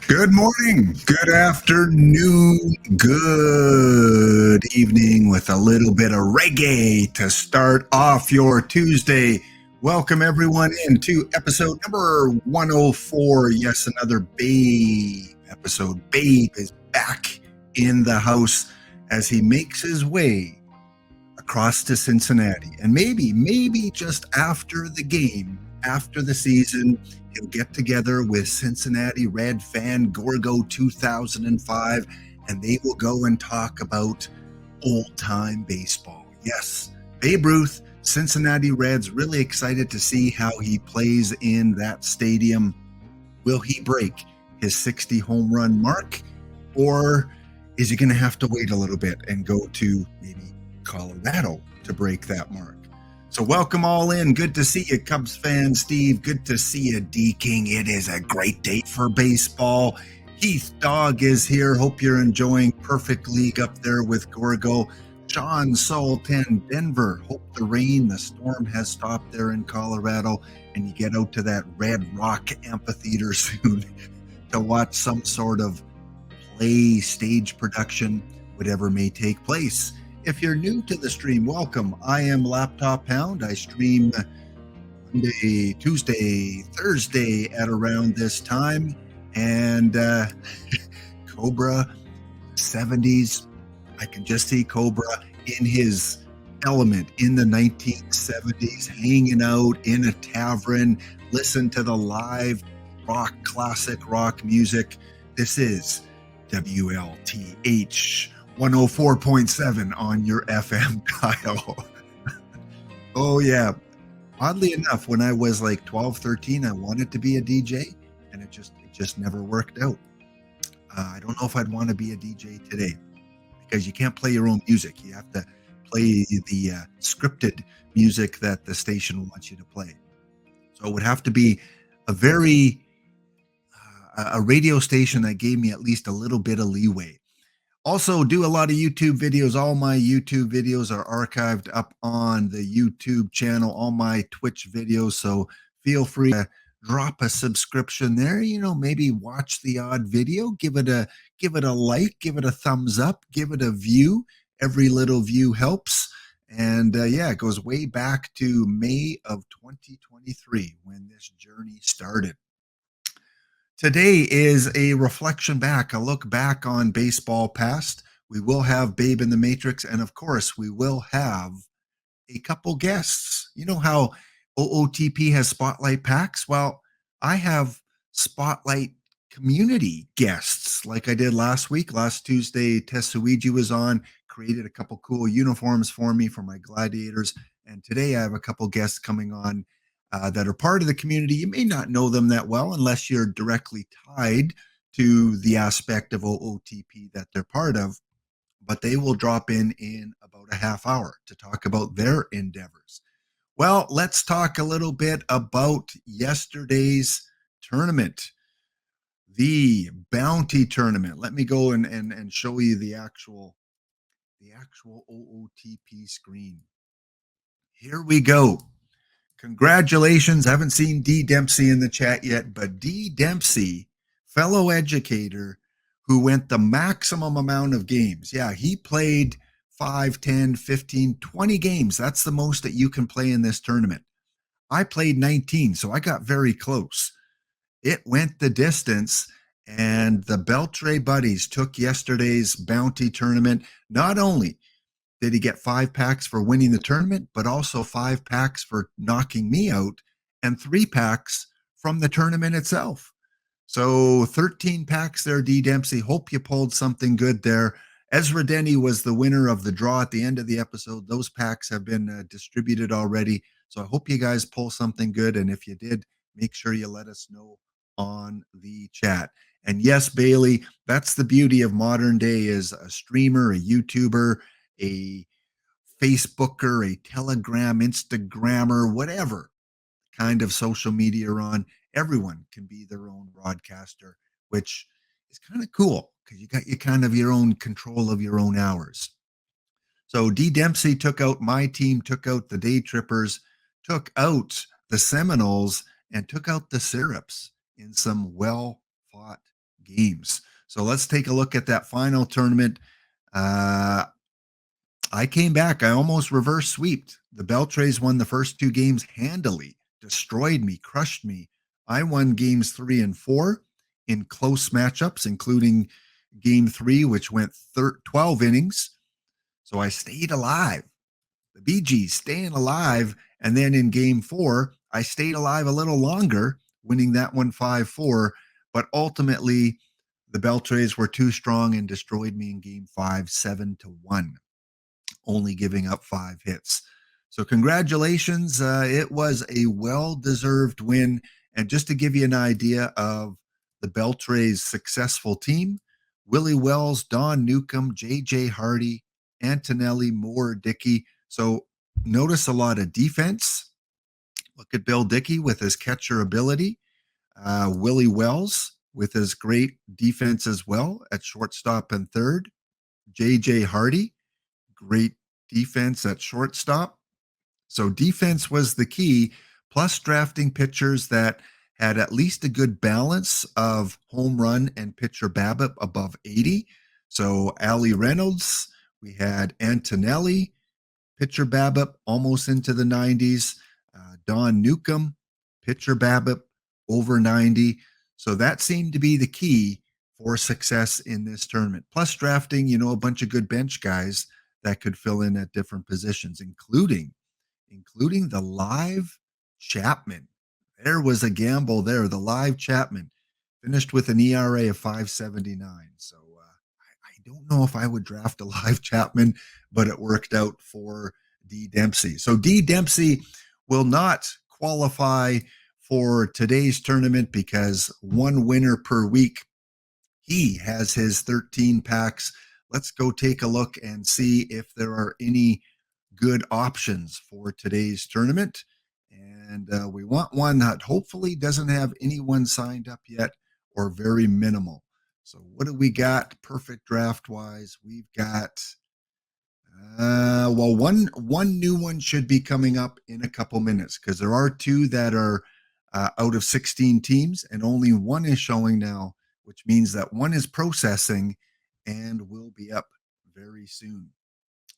Good morning, good afternoon, good evening with a little bit of reggae to start off your Tuesday. Welcome everyone into episode number 104. Yes, another Babe episode. Babe is back in the house as he makes his way across to Cincinnati. And maybe just after the game, after the season, he'll get together with Cincinnati Red fan Gorgo 2005, and they will go and talk about old-time baseball. Yes, Babe Ruth, Cincinnati Reds, really excited to see how he plays in that stadium. Will he break his 60 home run mark, or is he going to have to wait a little bit and go to maybe Colorado to break that mark? So welcome all in. Good to see you, Cubs fan Steve. Good to see you, D King. It is a great day for baseball. Heath Dog is here. Hope you're enjoying Perfect League up there with Gorgo. Sean Soul 10, Denver. Hope the rain, the storm has stopped there in Colorado, and you get out to that Red Rock Amphitheater soon to watch some sort of play, stage production, whatever may take place. If you're new to the stream, welcome. I am Laptop Hound. I stream Monday, Tuesday, Thursday at around this time. And Cobra 70s, I can just see Cobra in his element in the 1970s, hanging out in a tavern, listen to the live rock, classic rock music. This is WLTH 104.7 on your FM dial. Oh, yeah. Oddly enough, when I was like 12, 13, I wanted to be a DJ, and it just never worked out. I don't know if I'd want to be a DJ today, because you can't play your own music. You have to play the scripted music that the station wants you to play. So it would have to be a radio station that gave me at least a little bit of leeway. Also, do a lot of YouTube videos. All my YouTube videos are archived up on the YouTube channel, all my Twitch videos. So feel free to drop a subscription there. Maybe watch the odd video, give it a like, give it a thumbs up, give it a view. Every little view helps. And it goes way back to May of 2023 when this journey started. Today is a reflection back, a look back on baseball past. We will have Babe in the Matrix, and of course, we will have a couple guests. You know how OOTP has spotlight packs? Well, I have spotlight community guests like I did last week. Last Tuesday, Tetsuiji was on, created a couple cool uniforms for me for my gladiators. And today I have a couple guests coming on that are part of the community. You may not know them that well unless you're directly tied to the aspect of OOTP that they're part of, but they will drop in about a half hour to talk about their endeavors. Well, let's talk a little bit about yesterday's tournament, the Bounty Tournament. Let me go and show you the actual OOTP screen. Here we go. Congratulations. I haven't seen D. Dempsey in the chat yet, but D. Dempsey, fellow educator who went the maximum amount of games. Yeah, he played 5, 10, 15, 20 games. That's the most that you can play in this tournament. I played 19, so I got very close. It went the distance, and the Beltre Buddies took yesterday's Bounty Tournament. Not only did he get 5 packs for winning the tournament, but also 5 packs for knocking me out and 3 packs from the tournament itself. So 13 packs there, D. Dempsey. Hope you pulled something good there. Ezra Denny was the winner of the draw at the end of the episode. Those packs have been distributed already. So I hope you guys pull something good. And if you did, make sure you let us know on the chat. And yes, Bailey, that's the beauty of modern day, is a streamer, a YouTuber, a Facebooker, a Telegram, Instagrammer, whatever kind of social media you're on. Everyone can be their own broadcaster, which is kind of cool because you got your own control of your own hours. So D. Dempsey took out my team, took out the Day Trippers, took out the Seminoles, and took out the Syrups in some well-fought games. So let's take a look at that final tournament. I came back. I almost reverse sweeped. The Beltrays won the first two games handily, destroyed me, crushed me. I won games 3 and 4 in close matchups, including game 3, which went 12 innings. So I stayed alive. The Bee Gees staying alive. And then in game 4, I stayed alive a little longer, winning that one 5-4. But ultimately, the Beltrays were too strong and destroyed me in game 5, 7-1, only giving up 5 hits. So congratulations. It was a well-deserved win. And just to give you an idea of the Beltrays' successful team, Willie Wells, Don Newcomb, J.J. Hardy, Antonelli, Moore, Dickey. So notice a lot of defense. Look at Bill Dickey with his catcher ability. Willie Wells with his great defense as well at shortstop and third. J.J. Hardy, great defense at shortstop. So defense was the key, plus drafting pitchers that had at least a good balance of home run and pitcher BABIP above 80. So Ali Reynolds, we had Antonelli, pitcher BABIP almost into the 90s. Don Newcomb, pitcher BABIP over 90. So that seemed to be the key for success in this tournament. Plus drafting, a bunch of good bench guys that could fill in at different positions, including the live Chapman. There was a gamble there. The live Chapman finished with an ERA of 5.79. So I don't know if I would draft a live Chapman, but it worked out for D. Dempsey. So D. Dempsey will not qualify for today's tournament because one winner per week. He has his 13 packs. Let's go take a look and see if there are any good options for today's tournament. And we want one that hopefully doesn't have anyone signed up yet or very minimal. So what do we got perfect draft wise? We've got one new one should be coming up in a couple minutes because there are two that are out of 16 teams and only one is showing now, which means that one is processing and will be up very soon.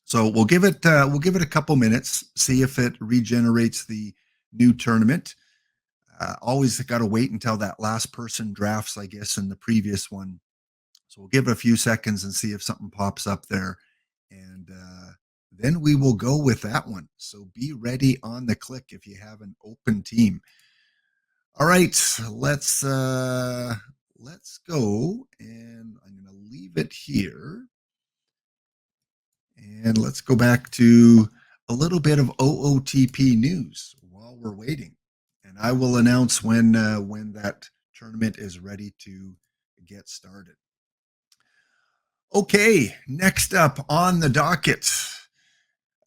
So we'll give it a couple minutes, see if it regenerates the new tournament. Always got to wait until that last person drafts, I guess, in the previous one. So we'll give it a few seconds and see if something pops up there, and then we will go with that one. So be ready on the click if you have an open team. All right, let's go, and I'm going to leave it here. And let's go back to a little bit of OOTP news while we're waiting. And I will announce when that tournament is ready to get started. Okay, next up on the docket.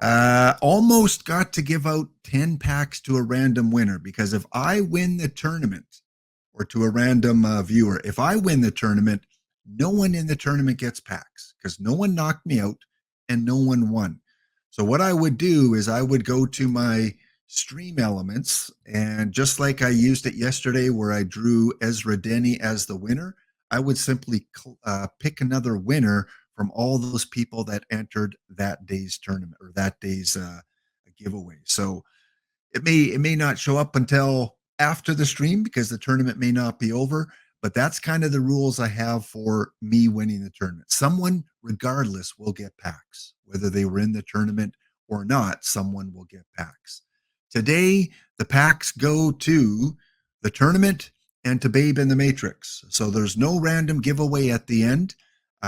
Almost got to give out 10 packs to a random winner because if I win the tournament, or to a random viewer, if I win the tournament, no one in the tournament gets packs because no one knocked me out and no one won. So what I would do is I would go to my stream elements, and just like I used it yesterday where I drew Ezra Denny as the winner, I would simply pick another winner from all those people that entered that day's tournament or that day's giveaway. So it may not show up until after the stream because the tournament may not be over, but that's kind of the rules I have for me winning the tournament. Someone, regardless, will get packs. Whether they were in the tournament or not, someone will get packs. Today, the packs go to the tournament and to Babe in the Matrix. So there's no random giveaway at the end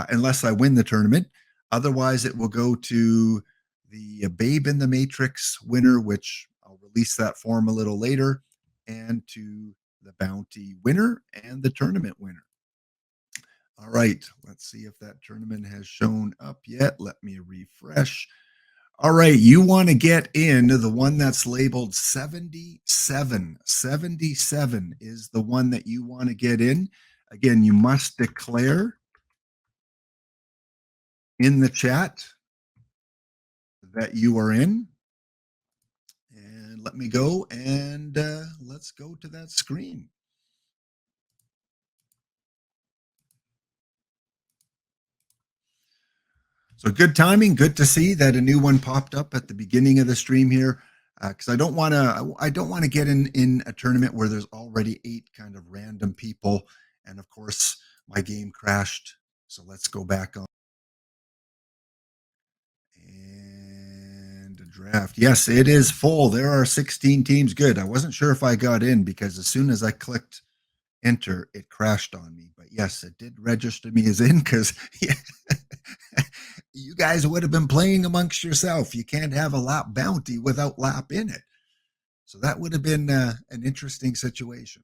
unless I win the tournament. Otherwise, it will go to the Babe in the Matrix winner, which I'll release that form a little later, and to the bounty winner and the tournament winner. All right, let's see if that tournament has shown up yet. Let me refresh. All right, you want to get in the one that's labeled 77. 77 is the one that you want to get in. Again, you must declare in the chat that you are in. And let me go and let's go to that screen. So good timing. Good to see that a new one popped up at the beginning of the stream here. Because I don't want to get in a tournament where there's already 8 kind of random people, and of course my game crashed. So let's go back on and draft. Yes, it is full. There are 16 teams. Good. I wasn't sure if I got in because as soon as I clicked enter, it crashed on me. But yes, it did register me as in because yeah, you guys would have been playing amongst yourself. You can't have a lap bounty without lap in it. So that would have been an interesting situation.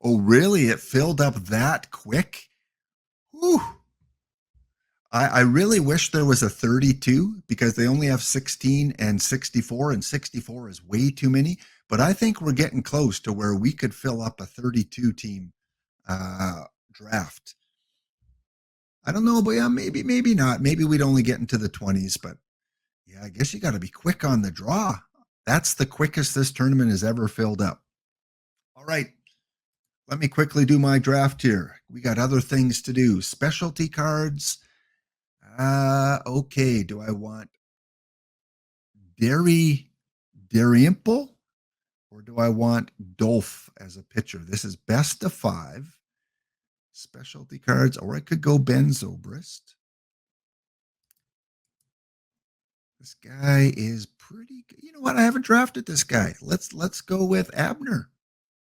Oh, really? It filled up that quick? Whew. I really wish there was a 32 because they only have 16 and 64 is way too many. But I think we're getting close to where we could fill up a 32 team draft. I don't know, but yeah, maybe not. Maybe we'd only get into the 20s, but yeah, I guess you got to be quick on the draw. That's the quickest this tournament has ever filled up. All right, let me quickly do my draft here. We got other things to do. Specialty cards. Okay. Do I want Dariimple or do I want Dolph as a pitcher? This is best of 5 specialty cards, or I could go Ben Zobrist. This guy is pretty good. You know what? I haven't drafted this guy. Let's go with Abner.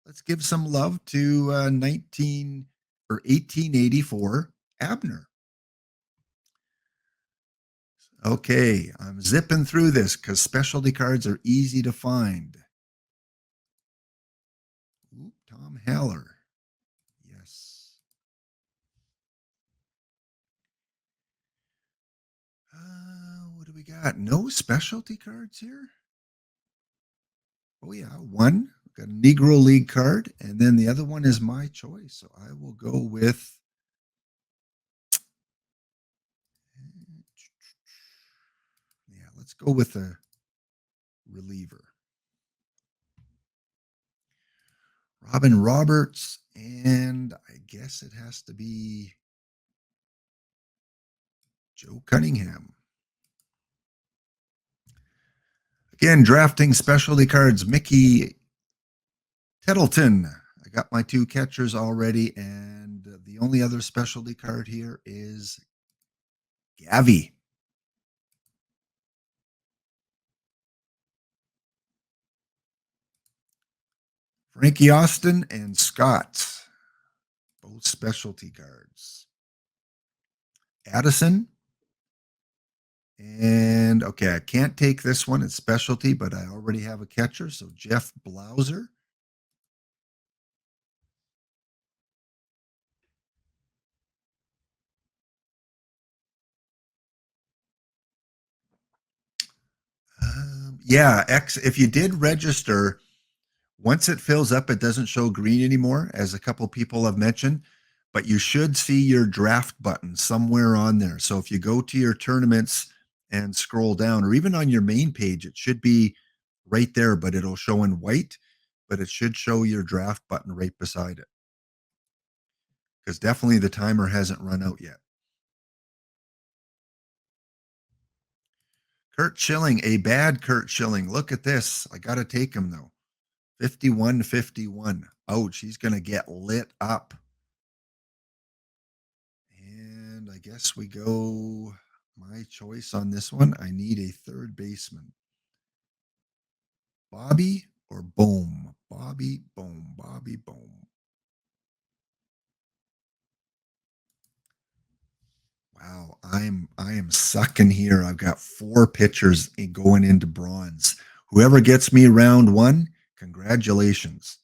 Let's give some love to 19 or 1884 Abner. Okay, I'm zipping through this because specialty cards are easy to find. Ooh, Tom Haller. Yes. What do we got? No specialty cards here? Oh, yeah, one. Got a Negro League card, and then the other one is my choice. So I will go with. Yeah, let's go with a reliever. Robin Roberts, and I guess it has to be Joe Cunningham. Again, drafting specialty cards. Mickey Tettleton. I got my 2 catchers already, and the only other specialty card here is Gavi. Frankie Austin and Scott, both specialty cards. Addison. And okay, I can't take this one. It's specialty, but I already have a catcher. So Jeff Blauser. Yeah, X. If you did register, once it fills up, it doesn't show green anymore, as a couple people have mentioned. But you should see your draft button somewhere on there. So if you go to your tournaments and scroll down, or even on your main page, it should be right there, but it'll show in white. But it should show your draft button right beside it. Because definitely the timer hasn't run out yet. Kurt Schilling, a bad Kurt Schilling. Look at this. I got to take him, though. 51-51. Ouch, he's going to get lit up. And I guess we go my choice on this one. I need a third baseman. Bobby or Bohm? Bobby Bohm. Bobby Bohm. Wow, I am sucking here. I've got 4 pitchers going into bronze. Whoever gets me round 1, congratulations.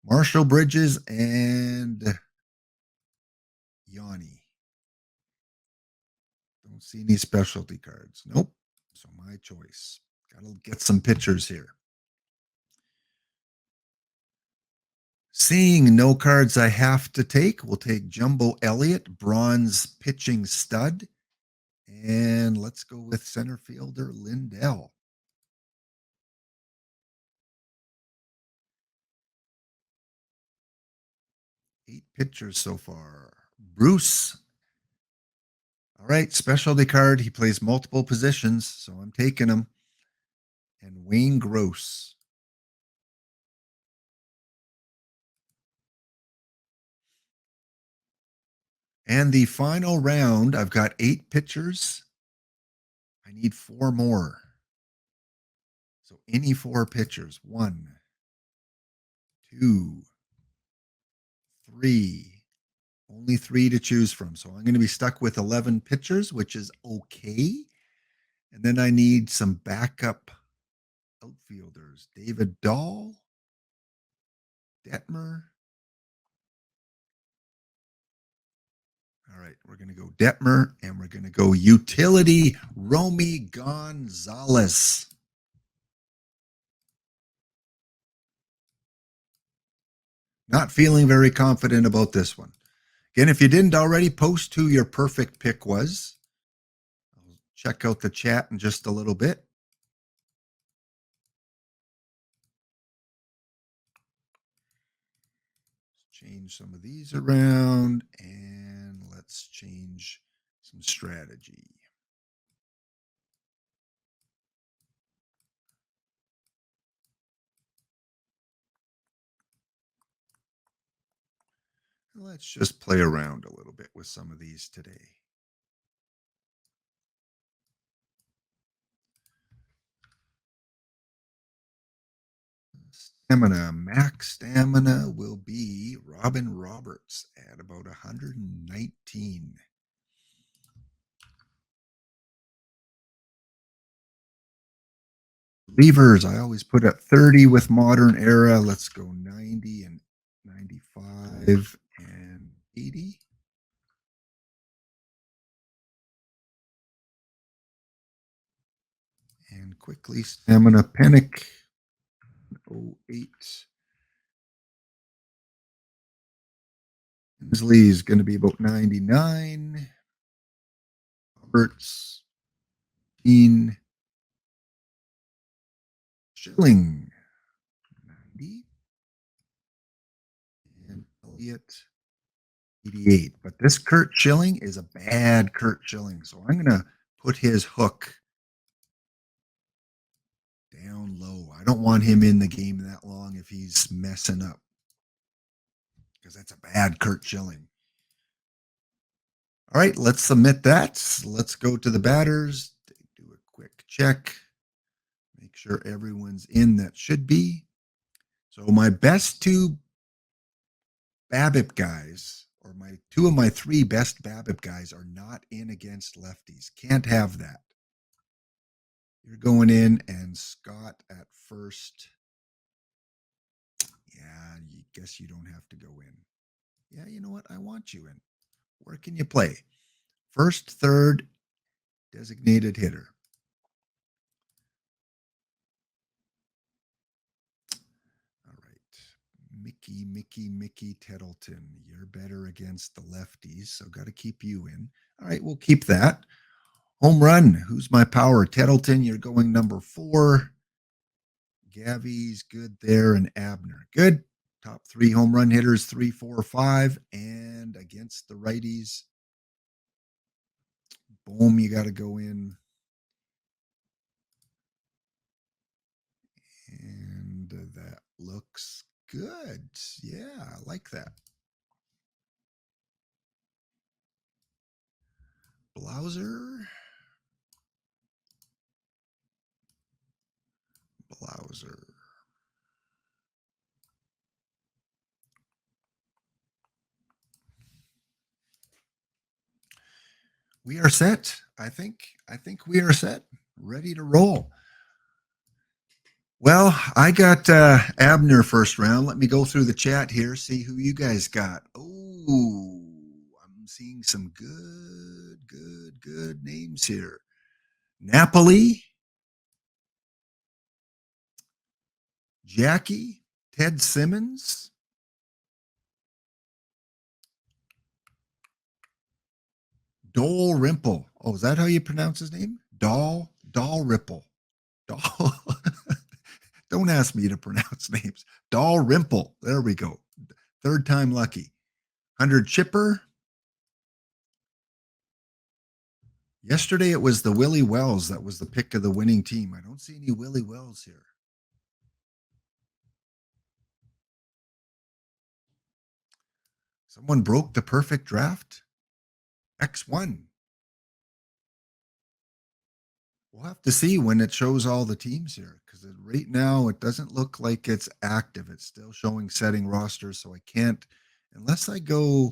Marshall Bridges and Yanni. Don't see any specialty cards. Nope. So my choice. Got to get some pitchers here. Seeing no cards I have to take, we'll take Jumbo Elliott, bronze pitching stud. And let's go with center fielder Lindell. 8 pitchers so far. Bruce All right, specialty card. He plays multiple positions, so I'm taking him. And Wayne Gross. And the final round, I've got 8 pitchers. I need 4 more. So any 4 pitchers. 1, 2, 3. Only 3 to choose from. So I'm going to be stuck with 11 pitchers, which is okay. And then I need some backup outfielders. David Dahl, Detmer. All right, we're going to go Detmer, and we're going to go utility Romy Gonzalez. Not feeling very confident about this one. Again, if you didn't already, post who your perfect pick was. I'll check out the chat in just a little bit. Change some of these around, and let's change some strategy. Let's just play around a little bit with some of these today. Stamina, max stamina will be Robin Roberts at about 119. Levers, I always put at 30 with modern era. Let's go 90 and 95 and 80. And quickly, stamina panic 08. Inslee is going to be about 99. Roberts, 15. Schilling, 90. And Elliott, 88. But this Kurt Schilling is a bad Kurt Schilling. So I'm going to put his hook down low. I don't want him in the game that long if he's messing up, because that's a bad Kurt Schilling. All right, let's submit that. Let's go to the batters. Do a quick check. Make sure everyone's in that should be. So my best 2 BABIP guys, or my 2 of my 3 best BABIP guys, are not in against lefties. Can't have that. You're going in, and Scott at first. Yeah, I guess you don't have to go in. Yeah, you know what? I want you in. Where can you play? First, third, designated hitter. All right. Mickey Tettleton. You're better against the lefties, so got to keep you in. All right, we'll keep that. Home run. Who's my power? Tettleton, you're going number 4. Gavy's good there, and Abner. Good. Top 3 home run hitters, 3, 4, 5. And against the righties, boom, you got to go in. And that looks good. Yeah, I like that. Blauser. We are set. I think we are set. Ready to roll. Well, I got Abner first round. Let me go through the chat here, see who you guys got. Oh, I'm seeing some good names here. Napoli, Jackie, Ted Simmons, Dole Rimple. Oh, is that how you pronounce his name? Dalrymple. Doll. Don't ask me to pronounce names. Dalrymple. There we go. Third time lucky. 100 Chipper. Yesterday it was the Willie Wells that was the pick of the winning team. I don't see any Willie Wells here. Someone broke the perfect draft. X1. We'll have to see when it shows all the teams here because right now it doesn't look like it's active. It's still showing setting rosters, so I can't unless I go.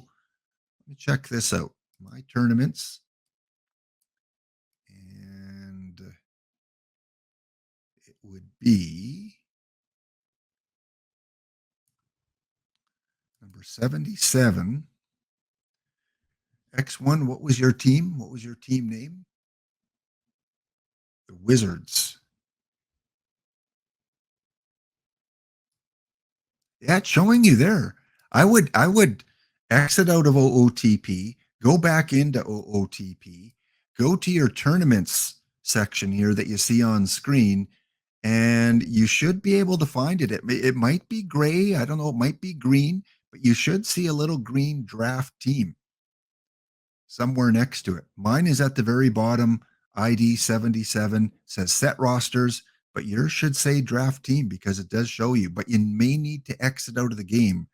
Let me check this out. My tournaments, and it would be number 77. X1. What was your team? What was your team name? The Wizards. Yeah, it's showing you there. I would exit out of OOTP, go back into OOTP, go to your tournaments section here that you see on screen, and you should be able to find it. It might be gray. I don't know. It might be green, but you should see a little green draft team somewhere next to it. Mine is at the very bottom, ID 77, says set rosters, but yours should say draft team because it does show you. But you may need to exit out of the game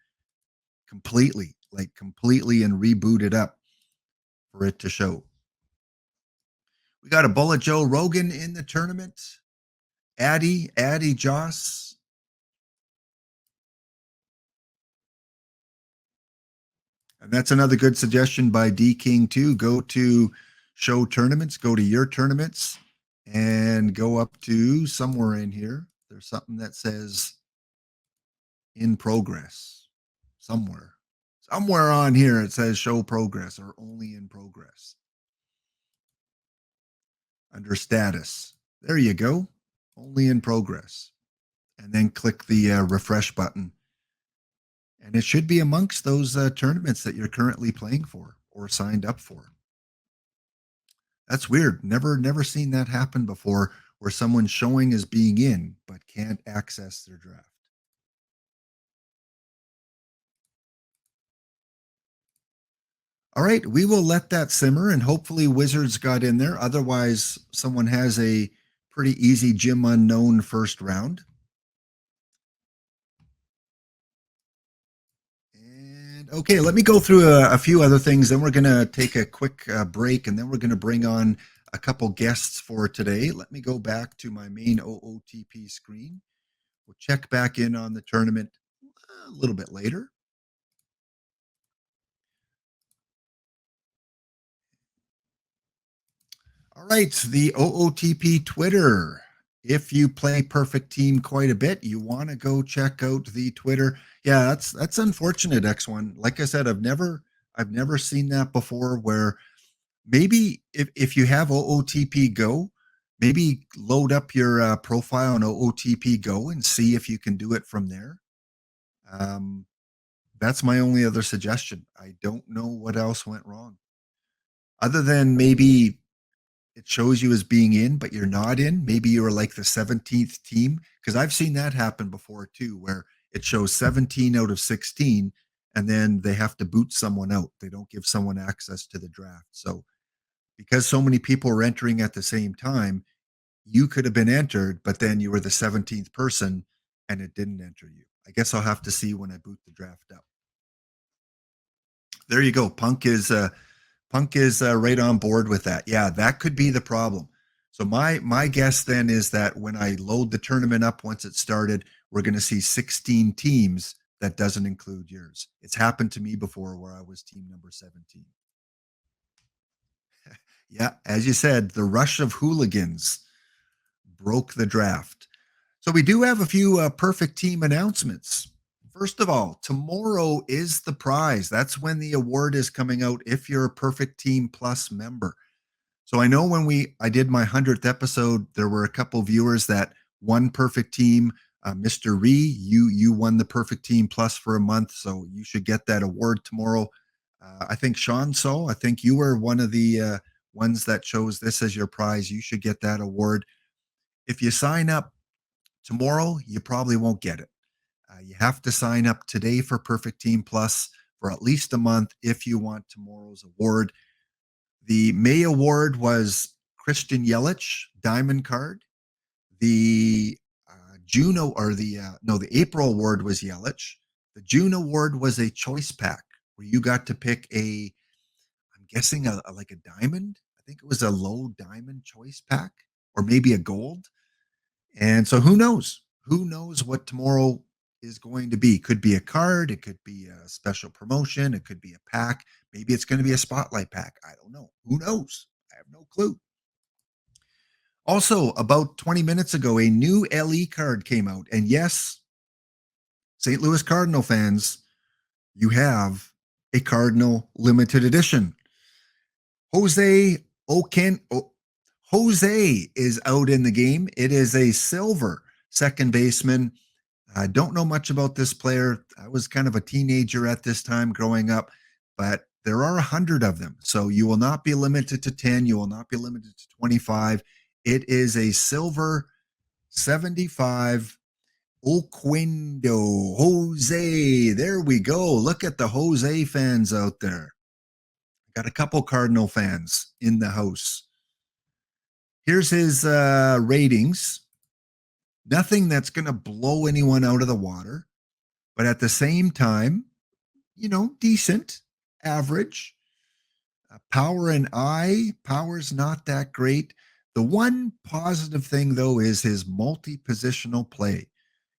completely, like completely, and reboot it up for it to show. We got a Bullet Joe Rogan in the tournament. Addy Joss. And that's another good suggestion by D King too. Go to show tournaments, go to your tournaments, and go up to somewhere in here. There's something that says in progress. Somewhere on here it says show progress or only in progress. Under status. There you go. Only in progress. And then click the refresh button. And it should be amongst those tournaments that you're currently playing for or signed up for. That's weird. Never seen that happen before where someone's showing as being in but can't access their draft. All right, we will let that simmer and hopefully Wizards got in there. Otherwise, someone has a pretty easy Gym Unknown first round. And okay, let me go through a few other things. Then we're going to take a quick break and then we're going to bring on a couple guests for today. Let me go back to my main OOTP screen. We'll check back in on the tournament a little bit later. All right, the OOTP Twitter. If you play Perfect Team quite a bit, you want to go check out the Twitter. Yeah, that's unfortunate, X1. Like I said, I've never seen that before where maybe if you have OOTP Go, maybe load up your profile on OOTP Go and see if you can do it from there. Um, that's my only other suggestion. I don't know what else went wrong. Other than maybe it shows you as being in, but you're not in. Maybe you were like the 17th team. Because I've seen that happen before too, where it shows 17 out of 16, and then they have to boot someone out. They don't give someone access to the draft. So because so many people were entering at the same time, you could have been entered, but then you were the 17th person and it didn't enter you. I guess I'll have to see when I boot the draft up. There you go. Punk is right on board with that. Yeah, that could be the problem. So my guess then is that when I load the tournament up once it started, we're going to see 16 teams. That doesn't include yours. It's happened to me before where I was team number 17. Yeah, as you said, the rush of hooligans broke the draft. So we do have a few perfect team announcements. First of all, tomorrow is the prize. That's when the award is coming out if you're a Perfect Team Plus member. So I know when I did my 100th episode, there were a couple viewers that won Perfect Team. Mr. Ree, you won the Perfect Team Plus for a month, so you should get that award tomorrow. I think Sean I think you were one of the ones that chose this as your prize. You should get that award. If you sign up tomorrow, you probably won't get it. You have to sign up today for Perfect Team Plus for at least a month if you want tomorrow's award. The May Award was Christian Yelich, Diamond Card. The June or the no, the April Award was Yelich. The June Award was a choice pack where you got to pick I'm guessing like a diamond. I think it was a low diamond choice pack or maybe a gold. And so who knows? Who knows what tomorrow is going to be? Could be a card. It could be a special promotion. It could be a pack. Maybe it's going to be a spotlight pack. I don't know. Who knows? I have no clue. Also, about 20 minutes ago, a new LE card came out. And yes, St. Louis Cardinal fans, you have a Cardinal limited edition. Jose is out in the game. It is a silver second baseman. I don't know much about this player. I was kind of a teenager at this time growing up, but there are 100 of them. So you will not be limited to 10. You will not be limited to 25. It is a silver 75 Oquendo. Jose. There we go. Look at the Jose fans out there. Got a couple Cardinal fans in the house. Here's his ratings. Nothing that's going to blow anyone out of the water, but at the same time, decent, average. Power and power's not that great. The one positive thing, though, is his multi-positional play.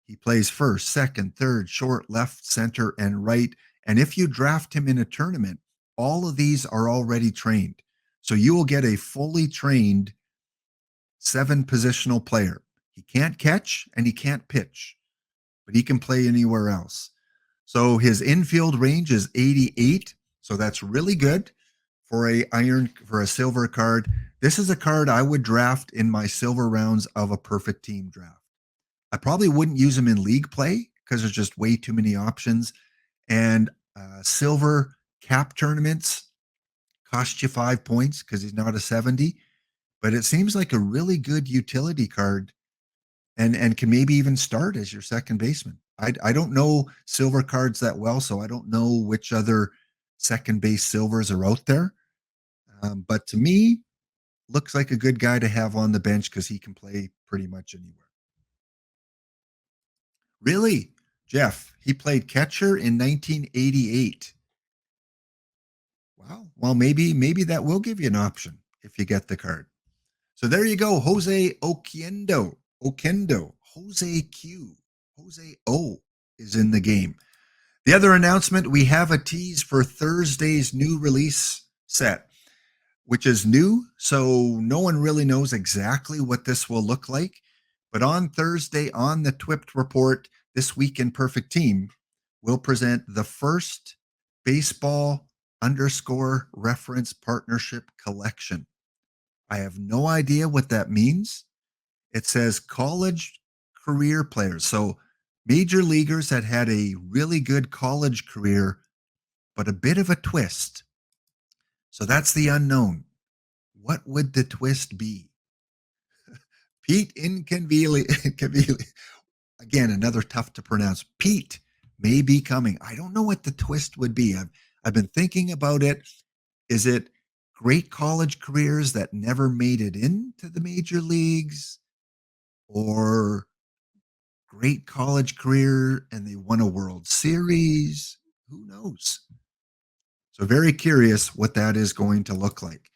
He plays first, second, third, short, left, center, and right. And if you draft him in a tournament, all of these are already trained. So you will get a fully trained 7-positional player. He can't catch and he can't pitch, but he can play anywhere else. So his infield range is 88. So that's really good for a silver card. This is a card I would draft in my silver rounds of a perfect team draft. I probably wouldn't use him in league play because there's just way too many options. And silver cap tournaments cost you 5 points because he's not a 70. But it seems like a really good utility card and can maybe even start as your second baseman. I don't know silver cards that well, so I don't know which other second base silvers are out there. But to me, looks like a good guy to have on the bench because he can play pretty much anywhere. Really, Jeff, he played catcher in 1988. Wow. Well, maybe that will give you an option if you get the card. So there you go, Jose Oquendo. Jose Q. Jose O is in the game. The other announcement, we have a tease for Thursday's new release set, which is new. So no one really knows exactly what this will look like. But on Thursday on the TWIPT report, This Week in Perfect Team, we'll present the first baseball _ reference partnership collection. I have no idea what that means. It says college career players. So major leaguers that had a really good college career, but a bit of a twist. So that's the unknown. What would the twist be? Pete Inconveniently. Again, another tough to pronounce. Pete may be coming. I don't know what the twist would be. I've been thinking about it. Is it great college careers that never made it into the major leagues? Or great college career and they won a World Series? Who knows? So very curious what that is going to look like.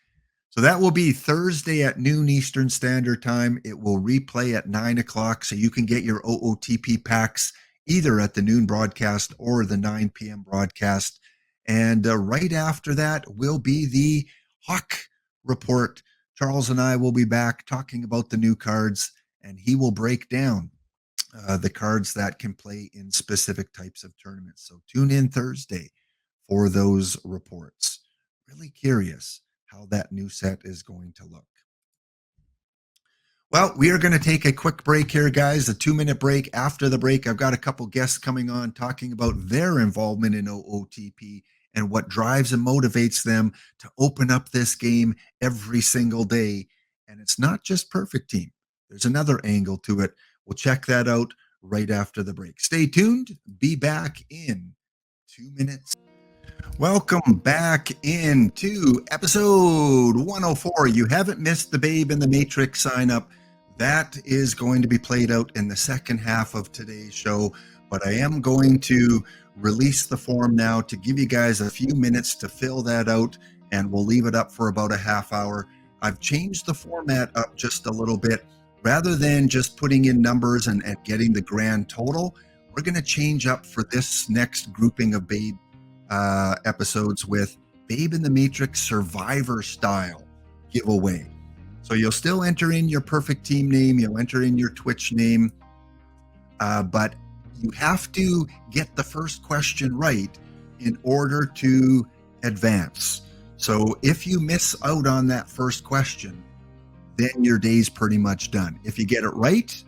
So that will be Thursday at noon Eastern Standard Time. It will replay at 9 o'clock, so you can get your OOTP packs either at the noon broadcast or the 9 p.m. broadcast. And right after that will be the Hawk Report. Charles and I will be back talking about the new cards, and he will break down the cards that can play in specific types of tournaments. So tune in Thursday for those reports. Really curious how that new set is going to look. Well, we are going to take a quick break here, guys, a 2-minute break. After the break, I've got a couple guests coming on talking about their involvement in OOTP and what drives and motivates them to open up this game every single day. And it's not just Perfect Team. There's another angle to it. We'll check that out right after the break. Stay tuned. Be back in 2 minutes. Welcome back into episode 104. You haven't missed the Babe in the Matrix sign up. That is going to be played out in the second half of today's show, but I am going to release the form now to give you guys a few minutes to fill that out, and we'll leave it up for about a half hour. I've changed the format up just a little bit. Rather than just putting in numbers and getting the grand total, we're going to change up for this next grouping of Babe episodes with Babe in the Matrix Survivor Style giveaway. So you'll still enter in your perfect team name, you'll enter in your Twitch name, but you have to get the first question right in order to advance. So if you miss out on that first question, then your day's pretty much done. If you get it right,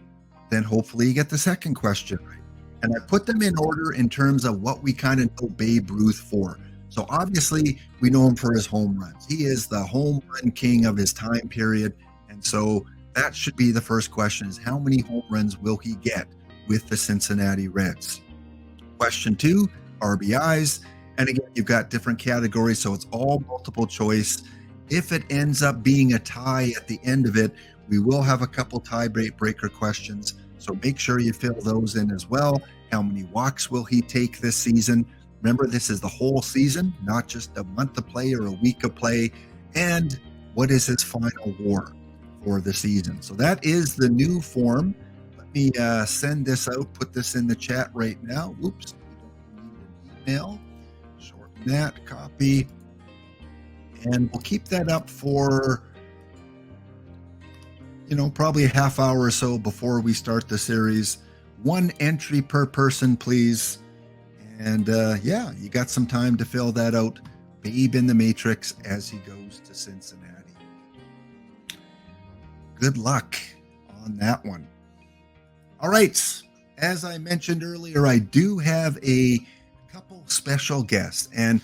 then hopefully you get the second question right. And I put them in order in terms of what we kind of know Babe Ruth for. So obviously we know him for his home runs. He is the home run king of his time period. And so that should be the first question, is how many home runs will he get with the Cincinnati Reds? Question 2, RBIs. And again, you've got different categories, so it's all multiple choice. If it ends up being a tie at the end of it, we will have a couple tiebreaker questions. So make sure you fill those in as well. How many walks will he take this season? Remember, this is the whole season, not just a month of play or a week of play. And what is his final WAR for the season? So that is the new form. Let me send this out, put this in the chat right now. Oops, we don't need an email. Shorten that, copy. And we'll keep that up for probably a half hour or so before we start the series. 1 entry per person, please. And yeah, you got some time to fill that out. Babe in the Matrix as he goes to Cincinnati. Good luck on that one. All right. As I mentioned earlier, I do have a couple special guests. And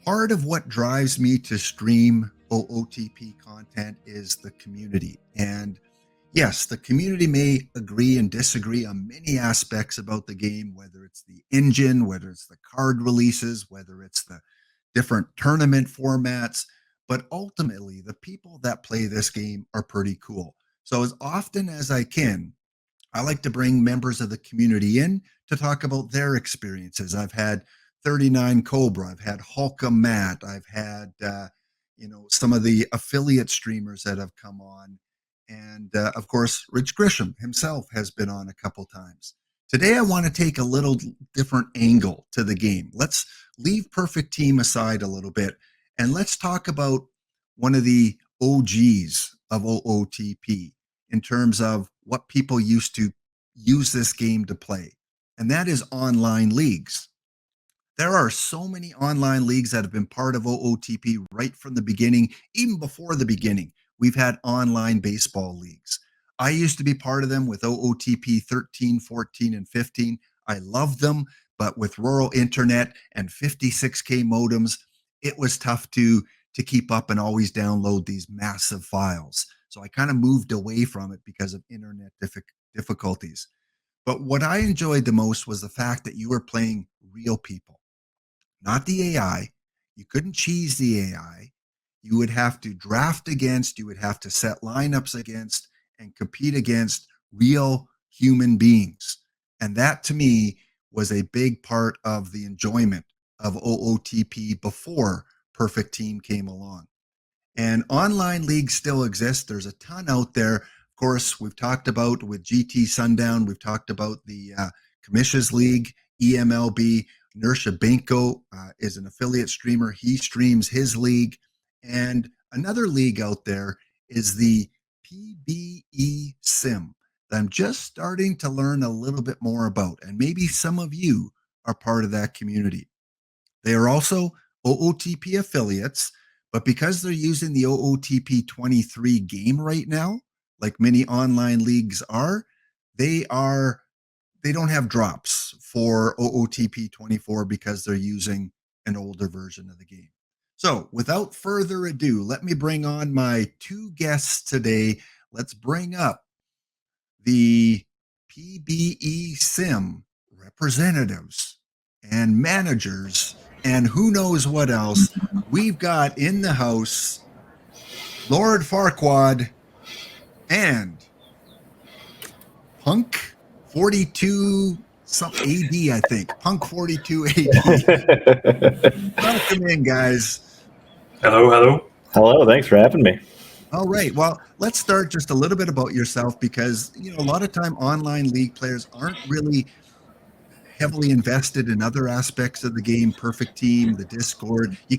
part of what drives me to stream OOTP content is the community. And yes, the community may agree and disagree on many aspects about the game, whether it's the engine, whether it's the card releases, whether it's the different tournament formats. But ultimately, the people that play this game are pretty cool. So as often as I can, I like to bring members of the community in to talk about their experiences. I've had 39 Cobra, I've had Hulka Matt, I've had some of the affiliate streamers that have come on, and of course Rich Grisham himself has been on a couple times. Today I want to take a little different angle to the game. Let's leave Perfect Team aside a little bit, and let's talk about one of the OGs of OOTP in terms of what people used to use this game to play, and that is online leagues. There are so many online leagues that have been part of OOTP right from the beginning, even before the beginning. We've had online baseball leagues. I used to be part of them with OOTP 13, 14, and 15. I loved them, but with rural internet and 56K modems, it was tough to keep up and always download these massive files. So I kind of moved away from it because of internet difficulties. But what I enjoyed the most was the fact that you were playing real people, not the AI. You couldn't cheese the AI. You would have to draft against, you would have to set lineups against, and compete against real human beings. And that to me was a big part of the enjoyment of OOTP before Perfect Team came along. And online leagues still exist. There's a ton out there. Of course, we've talked about with GT Sundown, we've talked about the Commissions League, EMLB. Nersha Benko is an affiliate streamer. He streams his league. And another league out there is the PBEsim that I'm just starting to learn a little bit more about. And maybe some of you are part of that community. They are also OOTP affiliates, but because they're using the OOTP 23 game right now, like many online leagues are, they don't have drops for OOTP 24 because they're using an older version of the game. So without further ado, let me bring on my 2 guests today. Let's bring up the PBEsim representatives and managers and who knows what else. We've got in the house Lord Farquaad and Punk 42 some AD, I think. Punk 42 AD. Welcome in, guys. Hello, hello. Hello, thanks for having me. All right. Well, let's start just a little bit about yourself because, a lot of time online league players aren't really heavily invested in other aspects of the game, perfect team, the Discord. You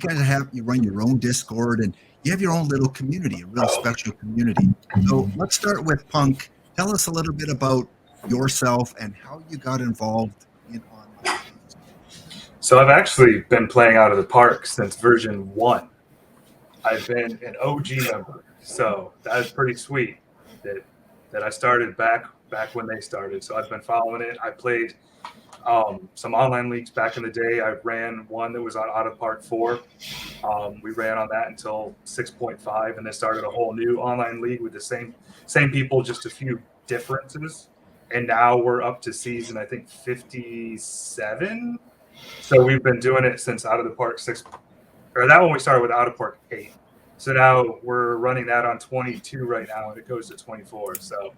run your own Discord and you have your own little community, a real special community. So let's start with Punk. Tell us a little bit about yourself and how you got involved in online leagues. So I've actually been playing Out of the Park since version 1. I've been an OG member, so that is pretty sweet that I started back when they started. So I've been following it. I played some online leagues back in the day. I ran one that was on Out of Park 4. We ran on that until 6.5, and then started a whole new online league with the same people, just a few differences. And now we're up to season, I think, 57. So we've been doing it since Out of the Park 6, or that one we started with Out of Park 8. So now we're running that on 22 right now, and it goes to 24. So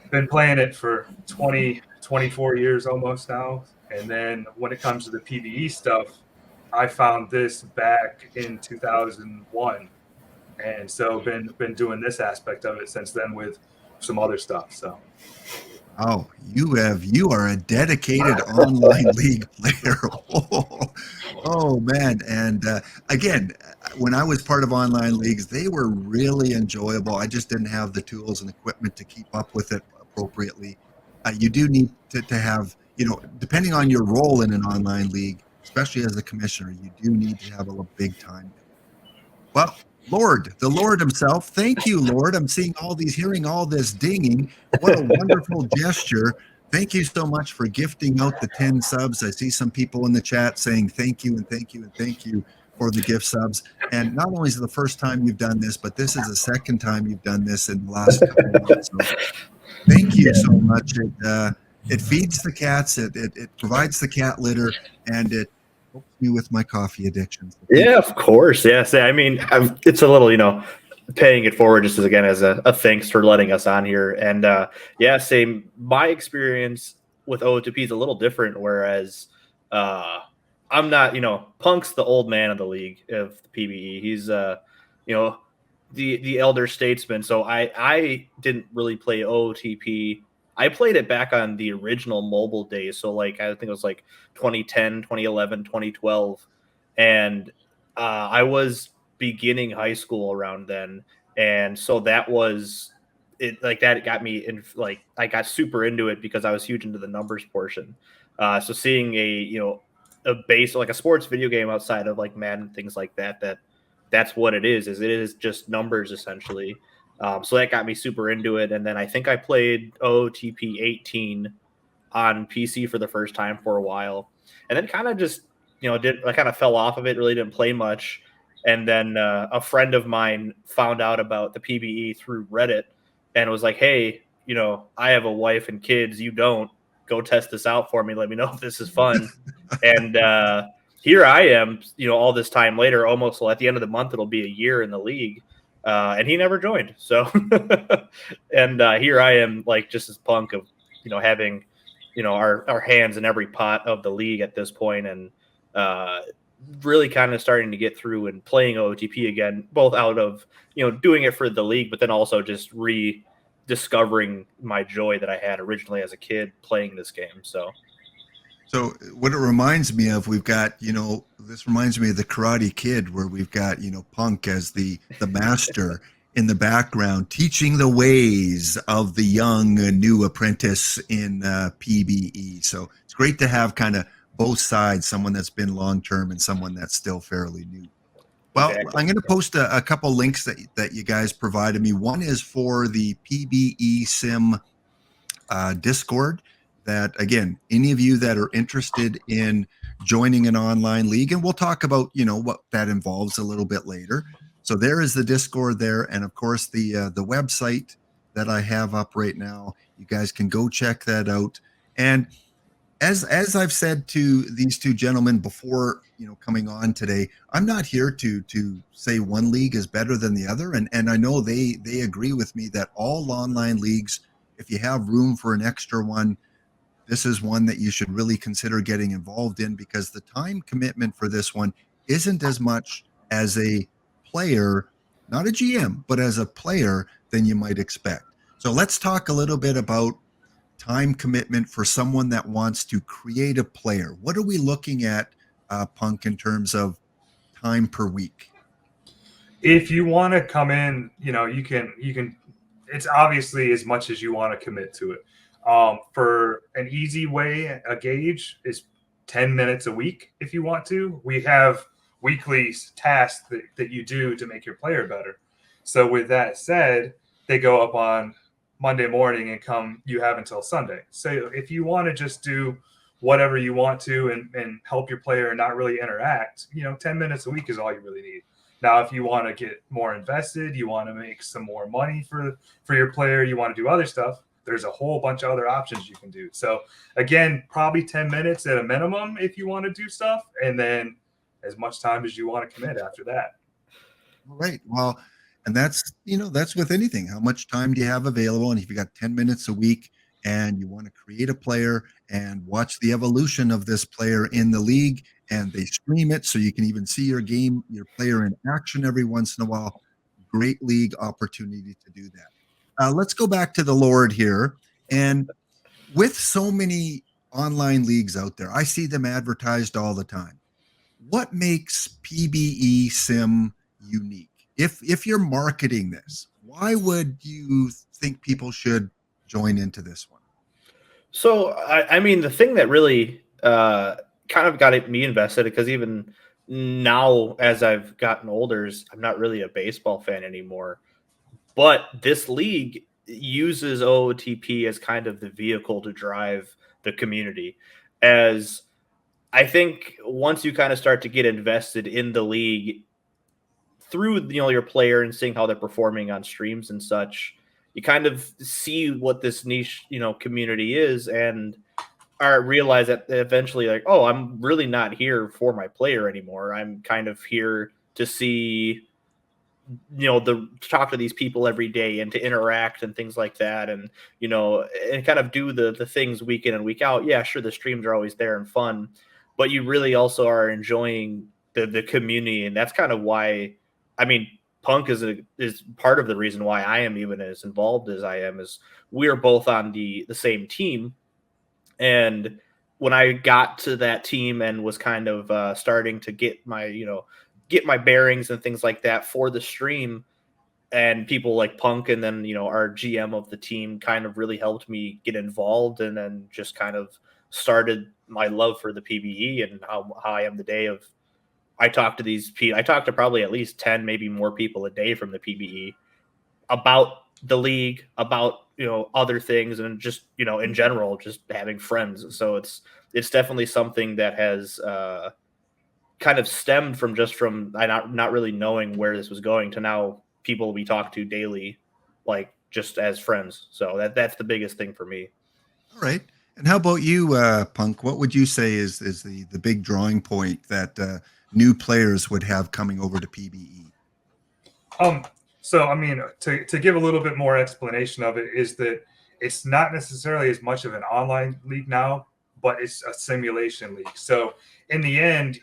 been playing it for 24 years almost now. And then when it comes to the PBE stuff, I found this back in 2001. And so been doing this aspect of it since then with some other stuff. So Oh, you are a dedicated online league player. Oh man. And again, when I was part of online leagues, they were really enjoyable. I just didn't have the tools and equipment to keep up with it appropriately. You do need to have, depending on your role in an online league, especially as a commissioner, you do need to have a big time. Well, the Lord himself. Thank you, Lord. I'm hearing all this dinging. What a wonderful gesture. Thank you so much for gifting out the 10 subs. I see some people in the chat saying thank you and thank you and thank you for the gift subs. And not only is it the first time you've done this, but this is the second time you've done this in the last couple of months. So thank you so much. It feeds the cats. It provides the cat litter, and it helps me with my coffee addictions. Yeah, of course. Yes. I mean, it's a little, paying it forward just as a thanks for letting us on here. And same. My experience with OOTP is a little different, whereas I'm not, Punk's the old man of the league of the PBE. He's, the elder statesman. So I didn't really play OOTP. I played it back on the original mobile days. So I think it was 2010, 2011, 2012. And I was beginning high school around then. And so that was it. That got me in, I got super into it because I was huge into the numbers portion. So seeing a base, like a sports video game outside of Madden, things like that's what it is it is just numbers essentially. So that got me super into it. And then I think I played OOTP 18 on PC for the first time for a while. And then kind of just, I kind of fell off of it, really didn't play much. And then a friend of mine found out about the PBE through Reddit and was like, hey, I have a wife and kids. You don't. Go test this out for me. Let me know if this is fun. And here I am, all this time later, almost at the end of the month, it'll be a year in the league. And he never joined. So, and here I am, just as Punk of, having, our hands in every pot of the league at this point, and really kind of starting to get through and playing OOTP again, both out of, doing it for the league, but then also just rediscovering my joy that I had originally as a kid playing this game. So what it reminds me of, we've got, this reminds me of the Karate Kid, where we've got, Punk as the master in the background, teaching the ways of the young new apprentice in PBE. So it's great to have kind of both sides, someone that's been long-term and someone that's still fairly new. Well, exactly. I'm going to post a couple links that you guys provided me. One is for the PBEsim Discord. That, again, any of you that are interested in joining an online league, and we'll talk about, what that involves a little bit later. So there is the Discord there. And of course, the website that I have up right now, you guys can go check that out. And as I've said to these two gentlemen before, coming on today, I'm not here to say one league is better than the other, and I know they agree with me that all online leagues, if you have room for an extra one, this is one that you should really consider getting involved in, because the time commitment for this one isn't as much as a player, not a GM, but as a player than you might expect. So let's talk a little bit about time commitment for someone that wants to create a player. What are we looking at, Punk, in terms of time per week? If you want to come in, you can. It's obviously as much as you want to commit to it. For an easy way, a gauge is 10 minutes a week. If you want to, we have weekly tasks that you do to make your player better. So with that said, they go up on Monday morning and you have until Sunday. So if you want to just do whatever you want to and help your player and not really interact, 10 minutes a week is all you really need. Now, if you want to get more invested, you want to make some more money for your player, you want to do other stuff, there's a whole bunch of other options you can do. So again, probably 10 minutes at a minimum if you want to do stuff, and then as much time as you want to commit after that. All right. Well, and that's with anything. How much time do you have available? And if you got 10 minutes a week and you want to create a player and watch the evolution of this player in the league, and they stream it so you can even see your player in action every once in a while, great league opportunity to do that. Let's go back to the Lord here. And with so many online leagues out there, I see them advertised all the time. What makes PBEsim unique? If you're marketing this, why would you think people should join into this one? So, I mean, the thing that really kind of got me invested, because even now, as I've gotten older, I'm not really a baseball fan anymore. But this league uses OOTP as kind of the vehicle to drive the community. As I think once you kind of start to get invested in the league through your player and seeing how they're performing on streams and such, you kind of see what this niche community is, and are realize that eventually, like, oh, I'm really not here for my player anymore. I'm kind of here to see to talk to these people every day and to interact and things like that, and and kind of do the things week in and week out. Yeah, sure, the streams are always there and fun, but you really also are enjoying the community, and that's kind of why, I mean, Punk is part of the reason why I am even as involved as I am. Is we're both on the same team, and when I got to that team and was kind of starting to get my bearings and things like that for the stream, and people like Punk and then our GM of the team kind of really helped me get involved, and then just kind of started my love for the PBE and how I am today. I talk to probably at least 10, maybe more people a day from the PBE about the league, about other things, and just in general, just having friends. So it's definitely something that has kind of stemmed from not really knowing where this was going to now people we talk to daily, like just as friends. So that's the biggest thing for me. All right. And how about you, Punk? What would you say is the big drawing point that new players would have coming over to PBE? So I mean, to give a little bit more explanation of it, is that it's not necessarily as much of an online league now, but it's a simulation league. So in the end,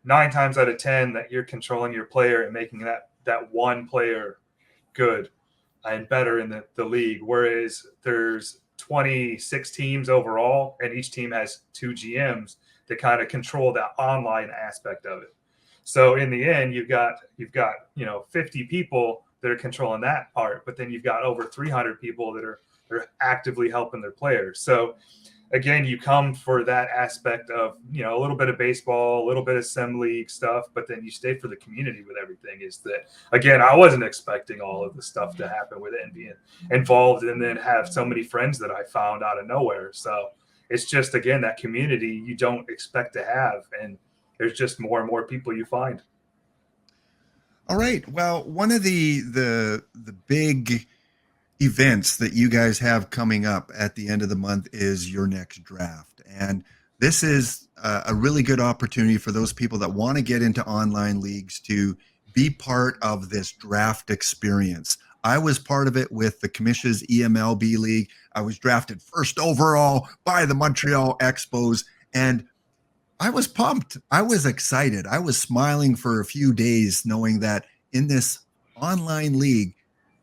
9 times out of 10 that you're controlling your player and making that one player good and better in the league, whereas there's 26 teams overall, and each team has 2 GMs that kind of control that online aspect of it. So in the end, you've got 50 people that are controlling that part, but then you've got over 300 people that are actively helping their players. So again, you come for that aspect of a little bit of baseball, a little bit of sim league stuff, but then you stay for the community with everything. Is that, again, I wasn't expecting all of the stuff to happen with it and being involved, and then have so many friends that I found out of nowhere. So it's just, again, that community you don't expect to have, and there's just more and more people you find. All right. Well, one of the big events that you guys have coming up at the end of the month is your next draft. And this is a really good opportunity for those people that want to get into online leagues to be part of this draft experience. I was part of it with the Commission's EMLB League. I was drafted first overall by the Montreal Expos, and I was pumped. I was excited. I was smiling for a few days knowing that in this online league,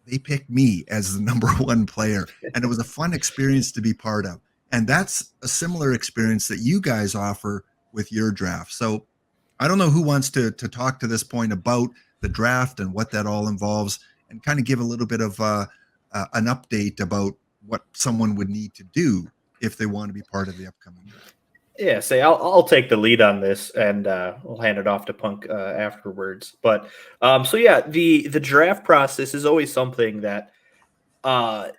they picked me as the number one player. And it was a fun experience to be part of. And that's a similar experience that you guys offer with your draft. So I don't know who wants to talk to this point about the draft and what that all involves, and kind of give a little bit of an update about what someone would need to do if they want to be part of the upcoming draft. Yeah, say I'll take the lead on this, and we'll hand it off to Punk afterwards. But so yeah, the draft process is always something that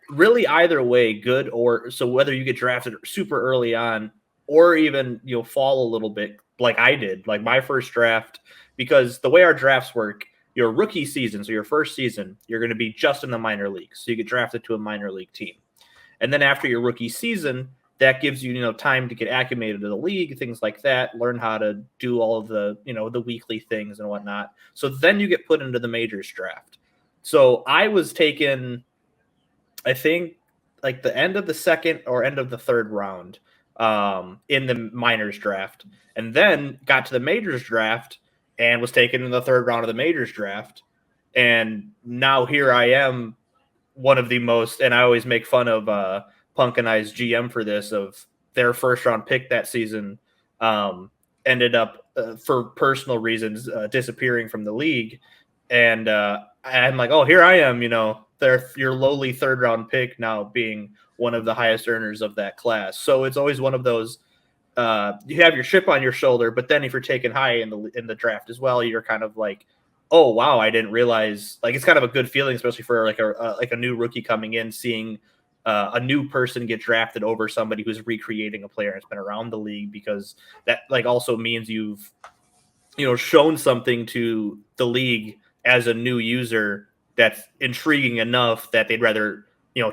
really either way, good or so whether you get drafted super early on or even fall a little bit like I did, like my first draft, because the way our drafts work, your rookie season, so your first season, you're going to be just in the minor leagues, so you get drafted to a minor league team, and then after your rookie season, that gives you time to get acclimated to the league, things like that, learn how to do all of the the weekly things and whatnot. So then you get put into the majors draft. So I was taken, I think, like the end of the second or end of the third round in the minors draft, and then got to the majors draft and was taken in the third round of the majors draft. And now here I am, one of the most, and I always make fun of Punk and I's GM for this, of their first round pick that season ended up for personal reasons disappearing from the league. And I'm like, oh, here I am, your lowly third round pick now being one of the highest earners of that class. So it's always one of those, you have your chip on your shoulder, but then if you're taken high in the draft as well, you're kind of like, oh wow, I didn't realize. Like, it's kind of a good feeling, especially for like a new rookie coming in, seeing a new person get drafted over somebody who's recreating a player that's been around the league, because that like also means you've shown something to the league as a new user that's intriguing enough that they'd rather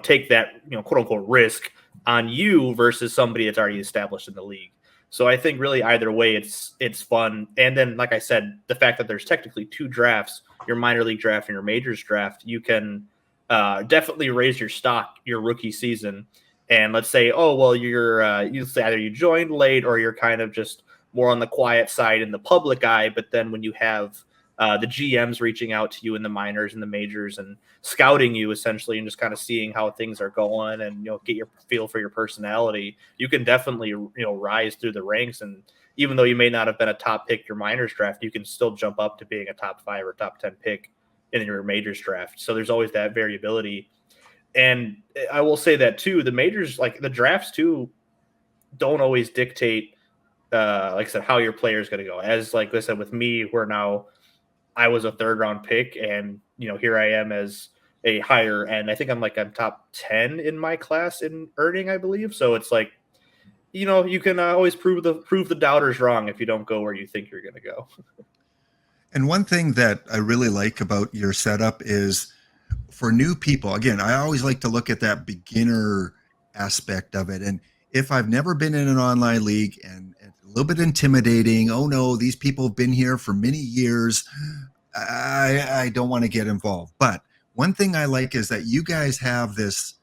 take that quote unquote risk on you versus somebody that's already established in the league. So I think really either way, it's fun. And then, like I said, the fact that there's technically two drafts, your minor league draft and your majors draft, you can definitely raise your stock your rookie season. And let's say, oh, well, you say either you joined late or you're kind of just more on the quiet side in the public eye. But then when you have the GMs reaching out to you in the minors and the majors and scouting you essentially, and just kind of seeing how things are going and get your feel for your personality, you can definitely rise through the ranks. And even though you may not have been a top pick your minors draft, you can still jump up to being a top 5 or top 10 pick in your majors draft. So there's always that variability. And I will say that too, the majors, like the drafts too, don't always dictate like I said, how your player is going to go. As like I said, with me, where now I was a third round pick, and here I am as a higher end. I think I'm top 10 in my class in earning, I believe. So it's like, you can always prove the doubters wrong if you don't go where you think you're going to go. And one thing that I really like about your setup is, for new people, again, I always like to look at that beginner aspect of it. And if I've never been in an online league and a little bit intimidating, oh no, these people have been here for many years, I don't want to get involved. But one thing I like is that you guys have this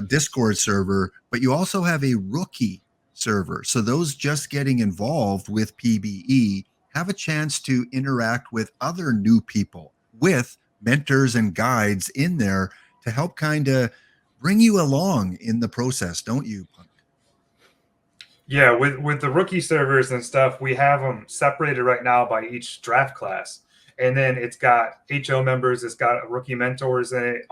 Discord server, but you also have a rookie server. So those just getting involved with PBE have a chance to interact with other new people, with mentors and guides in there to help kind of bring you along in the process, don't you, Punk? Yeah, with the rookie servers and stuff, we have them separated right now by each draft class, and then it's got HO members, it's got rookie mentors in it.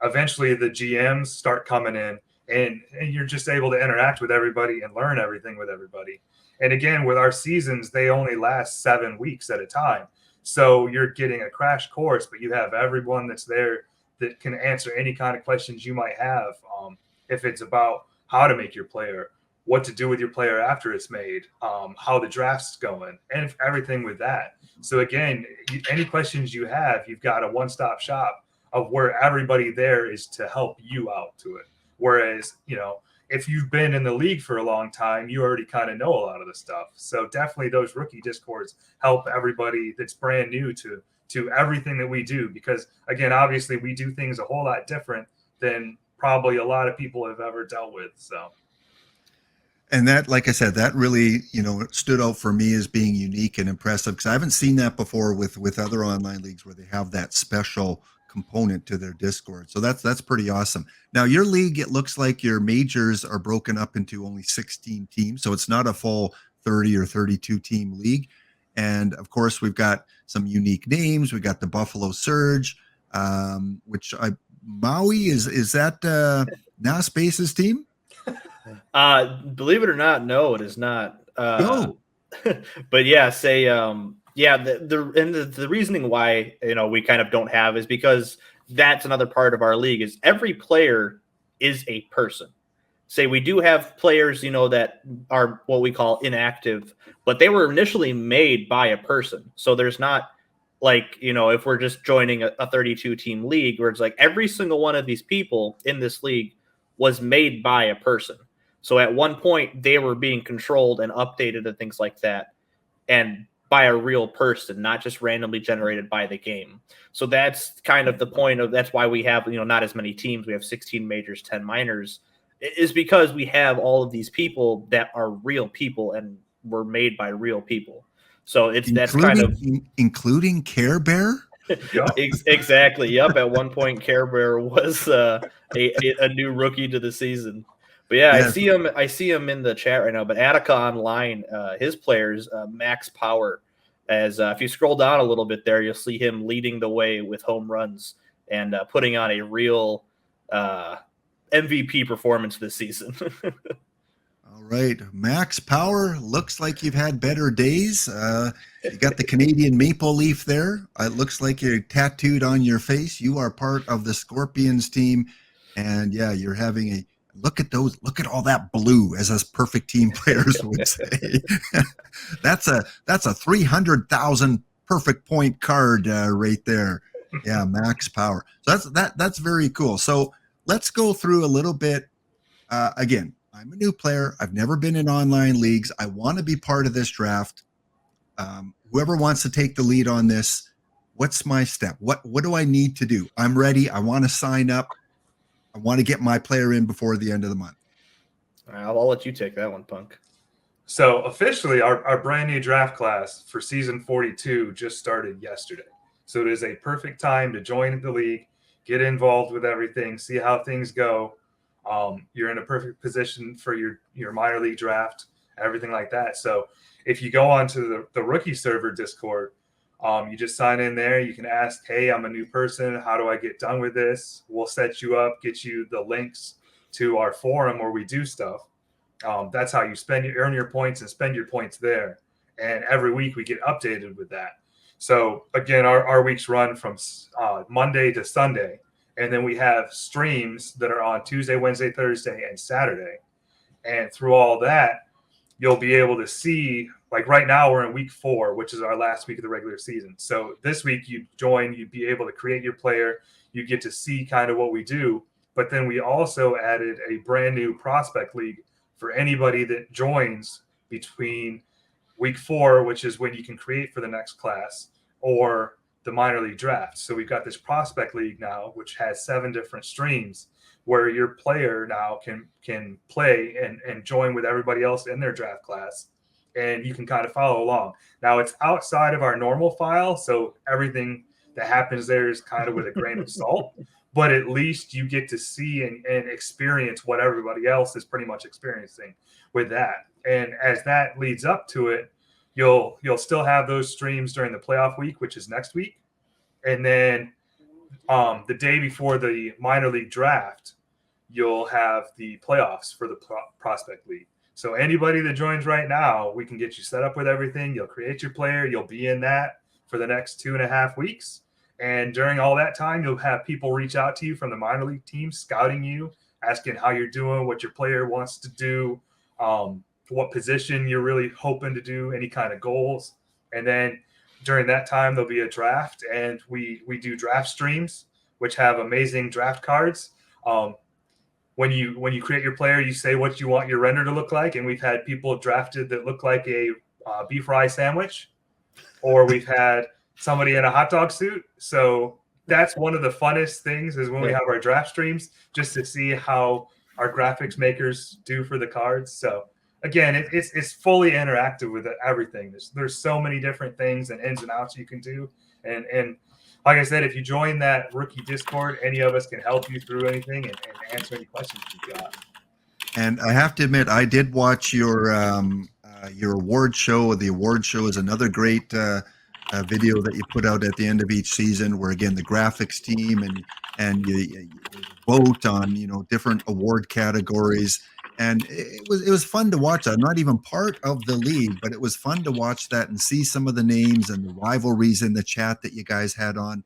Eventually, the GMs start coming in, and you're just able to interact with everybody and learn everything with everybody. And again, with our seasons, they only last 7 weeks at a time. So you're getting a crash course, but you have everyone that's there that can answer any kind of questions you might have. If it's about how to make your player, what to do with your player after it's made, how the draft's going, and everything with that. So again, any questions you have, you've got a one-stop shop of where everybody there is to help you out to it. Whereas, if you've been in the league for a long time, you already kind of know a lot of the stuff. So definitely those rookie discords help everybody that's brand new to everything that we do, because again, obviously we do things a whole lot different than probably a lot of people have ever dealt with. So And that, like I said, that really, stood out for me as being unique and impressive, because I haven't seen that before with other online leagues where they have that special component to their Discord. So that's pretty awesome. Now, your league, it looks like your majors are broken up into only 16 teams, so it's not a full 30 or 32 team league. And of course, we've got some unique names. We got the Buffalo Surge, which Maui is that now Space's team? Believe it or not, no, it is not. No. But yeah, the reasoning why we kind of don't have is because that's another part of our league is every player is a person. Say we do have players, that are what we call inactive, but they were initially made by a person. So there's not like, if we're just joining a 32 team league where it's like every single one of these people in this league was made by a person. So at one point they were being controlled and updated and things like that, and by a real person, not just randomly generated by the game. So that's kind of the point of that's why we have, not as many teams. We have 16 majors, 10 minors, is because we have all of these people that are real people and were made by real people. So that's kind of including Care Bear. Exactly. Yep. At one point, Care Bear was a new rookie to the season. But yeah, yes. I see him in the chat right now. But Attica Online, his players, Max Power, as if you scroll down a little bit there, you'll see him leading the way with home runs and putting on a real MVP performance this season. All right, Max Power, looks like you've had better days. You got the Canadian maple leaf there. It looks like you're tattooed on your face. You are part of the Scorpions team. And yeah, you're having a look at all that blue, as us perfect team players would say. that's a 300,000 perfect point card right there. Yeah, Max Power. So that's very cool. So let's go through a little bit. Again, I'm a new player. I've never been in online leagues. I want to be part of this draft. Whoever wants to take the lead on this, what's my step? What do I need to do? I'm ready. I want to sign up. I want to get my player in before the end of the month. I'll let you take that one, Punk. So officially, our brand new draft class for season 42 just started yesterday. So it is a perfect time to join the league, get involved with everything, see how things go. You're in a perfect position for your minor league draft, everything like that. So if you go onto the rookie server Discord, you just sign in there. You can ask, hey, I'm a new person. How do I get done with this? We'll set you up, get you the links to our forum where we do stuff. That's how you earn your points and spend your points there. And every week we get updated with that. So again, our weeks run from Monday to Sunday. And then we have streams that are on Tuesday, Wednesday, Thursday, and Saturday. And through all that, you'll be able to see, like right now we're in week 4, which is our last week of the regular season. So this week you'd be able to create your player. You get to see kind of what we do. But then we also added a brand new prospect league for anybody that joins between week 4, which is when you can create for the next class, or the minor league draft. So we've got this prospect league now, which has 7 different streams where your player now can play and join with everybody else in their draft class, and you can kind of follow along. Now it's outside of our normal file, so everything that happens there is kind of with a grain of salt, but at least you get to see and experience what everybody else is pretty much experiencing with that. And as that leads up to it, you'll still have those streams during the playoff week, which is next week. And then the day before the minor league draft, you'll have the playoffs for the prospect league. So anybody that joins right now, we can get you set up with everything. You'll create your player. You'll be in that for the next 2.5 weeks. And during all that time, you'll have people reach out to you from the minor league team, scouting you, asking how you're doing, what your player wants to do, what position you're really hoping to do, any kind of goals. And then during that time, there'll be a draft, and we do draft streams, which have amazing draft cards. when you create your player, you say what you want your render to look like, and we've had people drafted that look like a beef fry sandwich, or we've had somebody in a hot dog suit. So that's one of the funnest things is when we have our draft streams, just to see how our graphics makers do for the cards. So again, it's fully interactive with everything. There's so many different things and ins and outs you can do, and like I said, if you join that rookie Discord, any of us can help you through anything and answer any questions you've got. And I have to admit, I did watch your award show. The award show is another great video that you put out at the end of each season, where again the graphics team and you vote on different award categories, and it was fun to watch. I'm not even part of the league, but it was fun to watch that and see some of the names and the rivalries in the chat that you guys had on.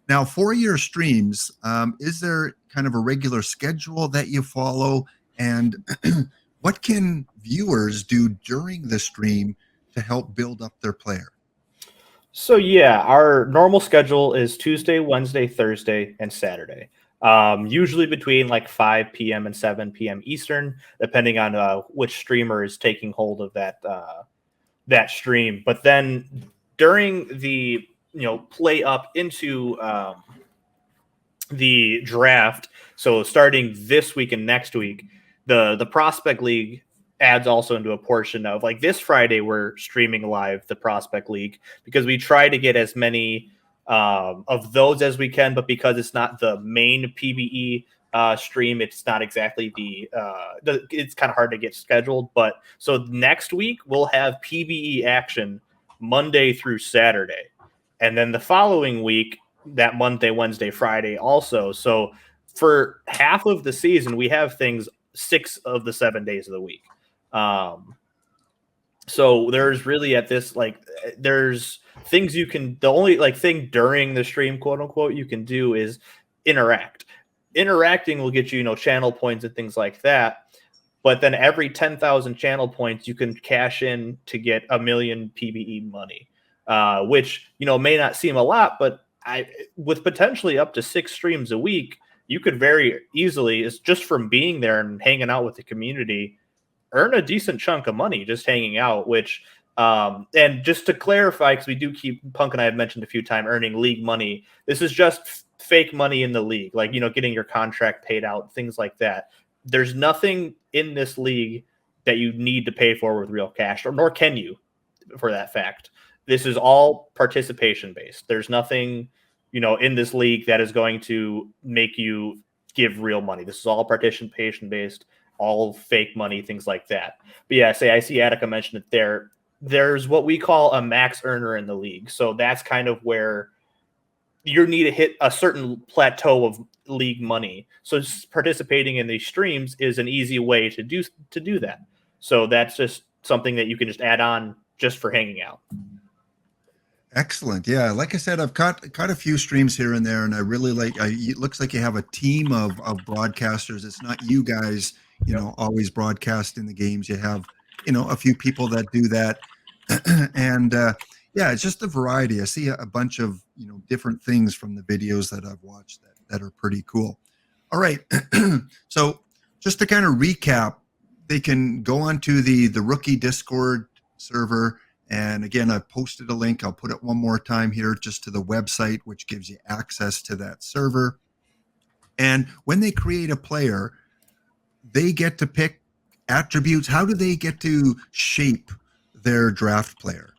Now, for your streams, is there kind of a regular schedule that you follow? And what can viewers do during the stream to help build up their player? So yeah, our normal schedule is Tuesday, Wednesday, Thursday, and Saturday. Usually between like 5 p.m. and 7 p.m. Eastern, depending on which streamer is taking hold of that stream. But then during the play up into the draft, so starting this week and next week, the Prospect League adds also into a portion of, like, this Friday we're streaming live the Prospect League because we try to get as many of those as we can, but because it's not the main PBE stream, it's not exactly it's kind of hard to get scheduled. But so next week we'll have PBE action Monday through Saturday, and then the following week, that Monday, Wednesday, Friday also. So for half of the season we have things 6 of the 7 days of the week. So there's really there's things you can, the only thing during the stream, quote unquote, you can do is interact. Interacting will get you, channel points and things like that. But then every 10,000 channel points, you can cash in to get 1 million PBE money, which, may not seem a lot, but with potentially up to 6 streams a week, you could very easily, just from being there and hanging out with the community, earn a decent chunk of money just hanging out, which, and just to clarify, because we do keep, Punk and I have mentioned a few times, earning league money. This is just fake money in the league, like, getting your contract paid out, things like that. There's nothing in this league that you need to pay for with real cash, nor can you, for that fact. This is all participation based. There's nothing, in this league that is going to make you give real money. This is all participation based, all fake money, things like that. But yeah, I see Attica mentioned it there's what we call a max earner in the league. So that's kind of where you need to hit a certain plateau of league money. So participating in these streams is an easy way to do that. So that's just something that you can just add on just for hanging out. Excellent. Yeah, like I said, I've caught a few streams here and there, and I really like. It looks like you have a team of broadcasters. It's not you guys, always broadcasting the games. You have, a few people that do that, and yeah, it's just a variety. I see a bunch of different things from the videos that I've watched that are pretty cool. All right, so just to kind of recap, they can go onto the rookie Discord server. And again, I've posted a link. I'll put it one more time here just to the website, which gives you access to that server. And when they create a player, they get to pick attributes. How do they get to shape their draft player?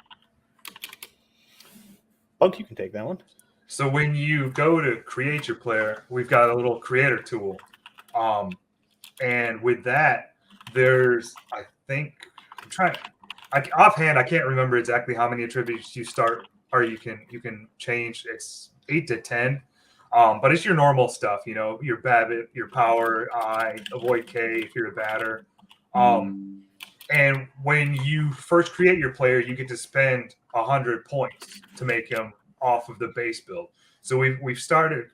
Punk, you can take that one. So when you go to create your player, we've got a little creator tool. And with that, there's, offhand, I can't remember exactly how many attributes you start or you can change. It's 8 to 10, but it's your normal stuff. Your BABIP, your power, avoid K if you're a batter. And when you first create your player, you get to spend 100 points to make him off of the base build. So we've started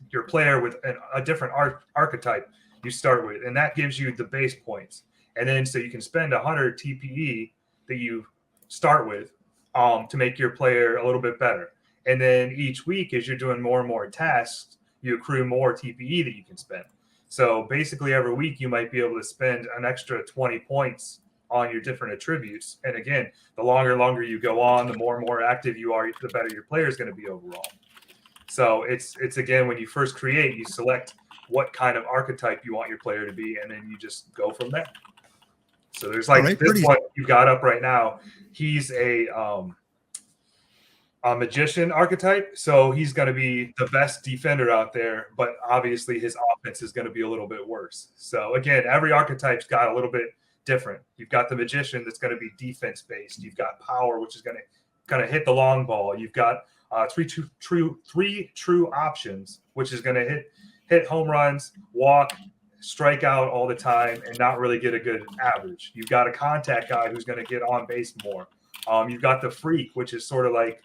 your player with a different archetype you start with, and that gives you the base points. And then so you can spend 100 TPE that you start with to make your player a little bit better. And then each week, as you're doing more and more tasks, you accrue more TPE that you can spend. So basically every week you might be able to spend an extra 20 points on your different attributes. And again, the longer you go on, the more active you are, the better your player is going to be overall. So it's again, when you first create, you select what kind of archetype you want your player to be, and then you just go from there. So there's like this one you got up right now. He's a magician archetype, so he's going to be the best defender out there, but obviously his offense is going to be a little bit worse. So again, every archetype's got a little bit different. You've got the magician that's going to be defense based. You've got power, which is going to kind of hit the long ball. You've got three true options, which is going to hit home runs, walk, strike out all the time, and not really get a good average. You've got a contact guy who's going to get on base more. You've got the freak, which is sort of like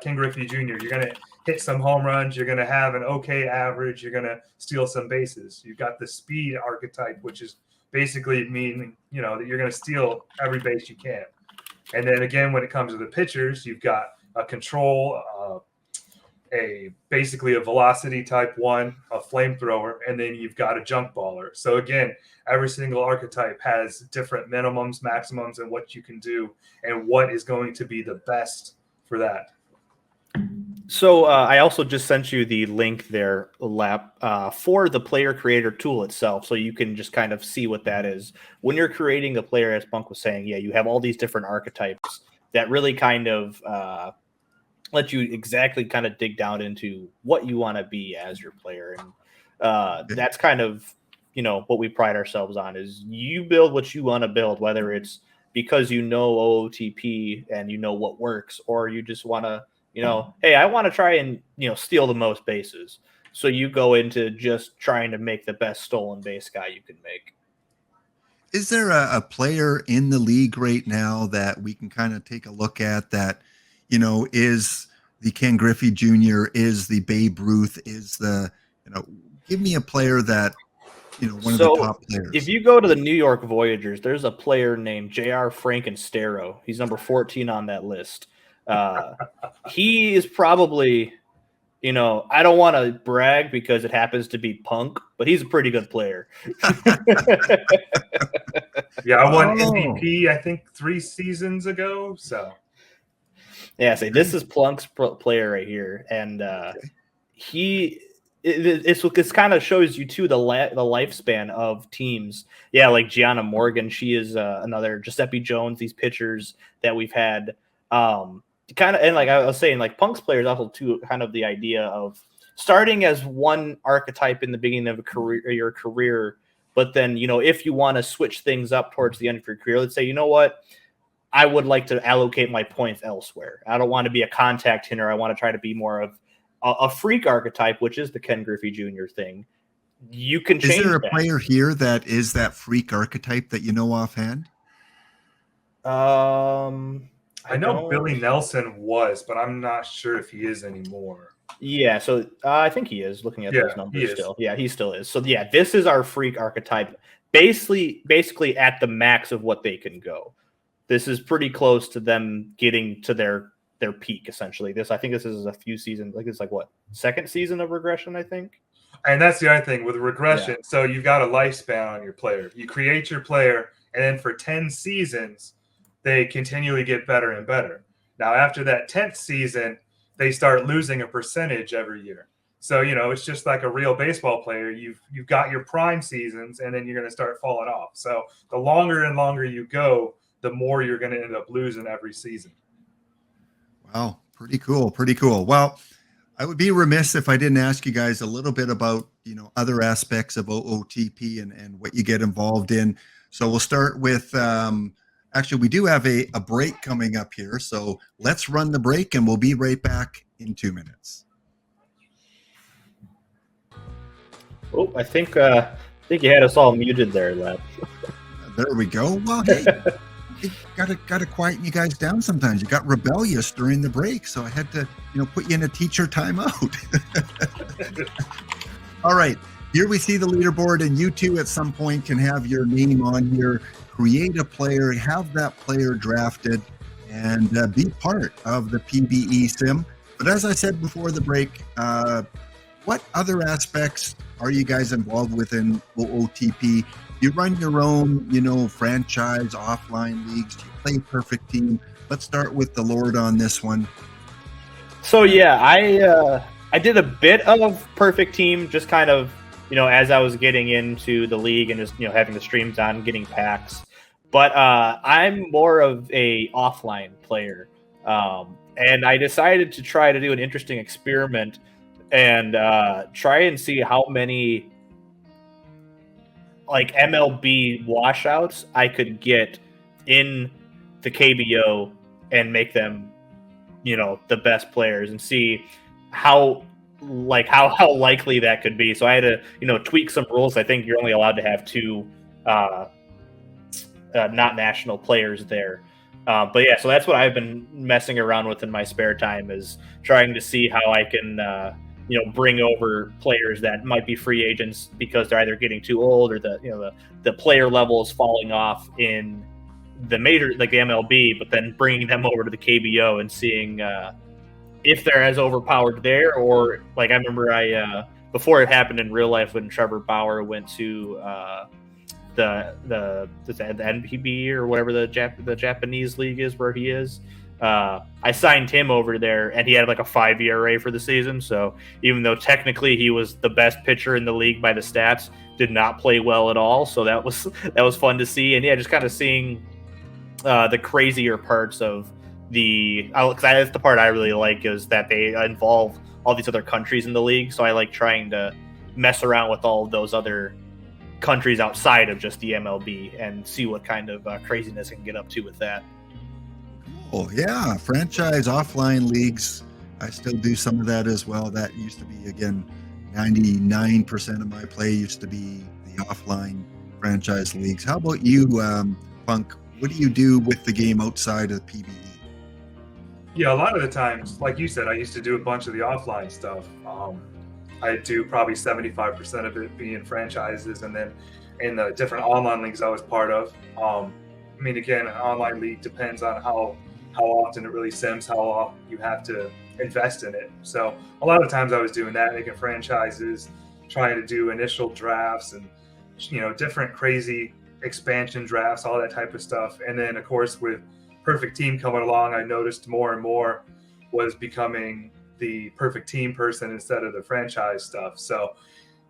Ken Griffey Jr. You're going to hit some home runs. You're going to have an okay average. You're going to steal some bases. You've got the speed archetype, which is basically meaning, that you're going to steal every base you can. And then again, when it comes to the pitchers, you've got a control, basically a velocity type 1, a flamethrower, and then you've got a junk baller. So again, every single archetype has different minimums, maximums, and what you can do and what is going to be the best for that. So I also just sent you the link there, for the player creator tool itself, so you can just kind of see what that is. When you're creating a player, as Bunk was saying, you have all these different archetypes that really kind of let you exactly kind of dig down into what you want to be as your player. And that's kind of, what we pride ourselves on is you build what you want to build, whether it's because OOTP and what works, or you just want to, hey, I want to try and, steal the most bases. So you go into just trying to make the best stolen base guy you can make. Is there a player in the league right now that we can kind of take a look at that, is the Ken Griffey Jr., is the Babe Ruth, is the, give me a player that, one of the top players. If you go to the New York Voyagers, there's a player named J.R. Frankenstero. He's number 14 on that list. He is probably, I don't want to brag because it happens to be Punk, but he's a pretty good player. Yeah, I won MVP, I think 3 seasons ago. So yeah, this is Plunk's player right here, and This kind of shows you too the lifespan of teams. Yeah, like Gianna Morgan, she is another. Giuseppe Jones, these pitchers that we've had. Kind of, and like I was saying, like Punk's players also too, kind of the idea of starting as one archetype in the beginning of your career, but then if you want to switch things up towards the end of your career, let's say what, I would like to allocate my points elsewhere. I don't want to be a contact hitter. I want to try to be more of a freak archetype, which is the Ken Griffey Jr. thing. You can change. Is there a player here that is that freak archetype that offhand? I know Billy Nelson was, but I'm not sure if he is anymore. Yeah, so I think he is, looking at those numbers still. Yeah, he still is. So yeah, this is our freak archetype, basically at the max of what they can go. This is pretty close to them getting to their peak, essentially. I think this is a few seasons, it's like what, second season of regression, I think. And that's the other thing with regression. Yeah. So you've got a lifespan on your player. You create your player, and then for 10 seasons, they continually get better and better. Now, after that 10th season, they start losing a percentage every year. So, it's just like a real baseball player. You've got your prime seasons, and then you're going to start falling off. So the longer and longer you go, the more you're going to end up losing every season. Wow. Pretty cool. Pretty cool. Well, I would be remiss if I didn't ask you guys a little bit about, other aspects of OOTP and what you get involved in. So we'll start with, actually, we do have a break coming up here. So let's run the break and we'll be right back in 2 minutes. Oh, I think you had us all muted there, Lab. There we go. Well, hey, you gotta quieten you guys down sometimes. You got rebellious during the break, so I had to, put you in a teacher timeout. All right, here we see the leaderboard, and you too at some point can have your name on here. Create a player, have that player drafted, and be part of the PBEsim. But as I said before the break, What other aspects are you guys involved with in OOTP? You run your own, franchise offline leagues. Do you play Perfect Team? Let's start with the Lord on this one. So yeah, I did a bit of Perfect Team, just kind of as I was getting into the league and just having the streams on, getting packs. But I'm more of a offline player, and I decided to try to do an interesting experiment and try and see how many like MLB washouts I could get in the KBO and make them the best players, and see how likely that could be. So I had to tweak some rules. I think you're only allowed to have two not national players there. But yeah, so that's what I've been messing around with in my spare time, is trying to see how I can bring over players that might be free agents because they're either getting too old or the player level is falling off in the major, like the MLB, but then bringing them over to the KBO and seeing if they're as overpowered there, or like I remember before it happened in real life when Trevor Bauer went to the NPB or whatever the Japanese league is where he is. I signed him over there, and he had like a 5 ERA for the season. So even though technically he was the best pitcher in the league by the stats, did not play well at all. So that was fun to see. And yeah, just kind of seeing the crazier parts of because that's the part I really like, is that they involve all these other countries in the league. So I like trying to mess around with all of those other countries outside of just the MLB and see what kind of craziness I can get up to with that. Oh yeah, franchise offline leagues. I still do some of that as well. That used to be, again, 99% of my play used to be the offline franchise leagues. How about you, Punk? What do you do with the game outside of PBE? Yeah, a lot of the times, like you said, I used to do a bunch of the offline stuff. I do probably 75% of it being franchises, and then in the different online leagues I was part of. Again, an online league depends on how often it really sims, how often you have to invest in it. So a lot of times I was doing that, making franchises, trying to do initial drafts and different crazy expansion drafts, all that type of stuff. And then of course with Perfect Team coming along, I noticed more and more was becoming the Perfect Team person instead of the franchise stuff. So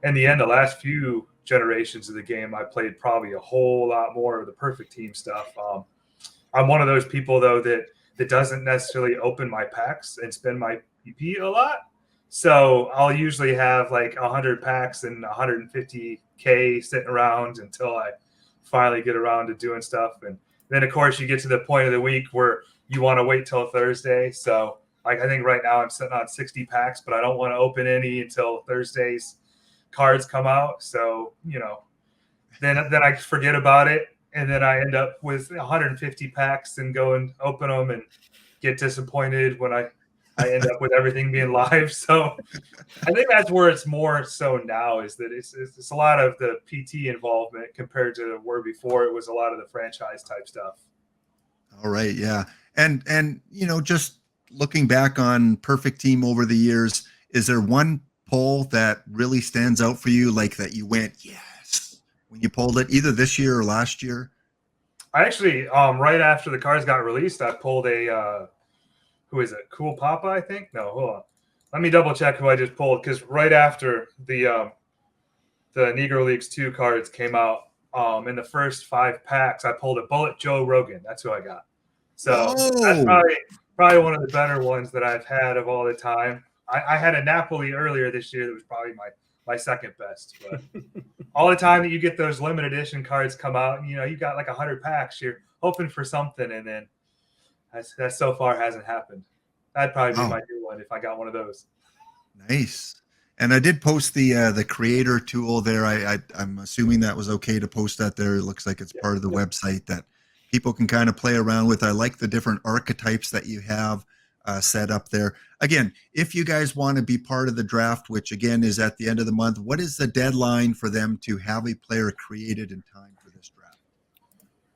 in the end, the last few generations of the game, I played probably a whole lot more of the Perfect Team stuff. I'm one of those people though that doesn't necessarily open my packs and spend my PP a lot. So I'll usually have like 100 packs and 150K sitting around until I finally get around to doing stuff. And then of course you get to the point of the week where you want to wait till Thursday. So like I think right now I'm sitting on 60 packs, but I don't want to open any until Thursday's cards come out. So, then I forget about it. And then I end up with 150 packs and go and open them and get disappointed when I end up with everything being live. So I think that's where it's more so now, is that it's a lot of the PT involvement compared to where before it was a lot of the franchise type stuff. All right. Yeah. And just looking back on Perfect Team over the years, is there one poll that really stands out for you, like that you went, yes, when you pulled it, either this year or last year? I actually, right after the cards got released, I pulled a, who is it? Cool Papa, I think? No, hold on. Let me double check who I just pulled, because right after the Negro Leagues 2 cards came out, in the first 5 packs, I pulled a Bullet Joe Rogan. That's who I got. So that's probably one of the better ones that I've had of all the time. I had a Napoli earlier this year that was probably my second best. But all the time that you get those limited edition cards come out, and you got like 100 packs, you're hoping for something, and then that so far hasn't happened. That'd probably be my new one if I got one of those. Nice. And I did post the creator tool there. I'm assuming that was okay to post that there. It looks like it's part of the website that people can kind of play around with. I like the different archetypes that you have set up there. Again, if you guys want to be part of the draft, which again is at the end of the month, what is the deadline for them to have a player created in time for this draft?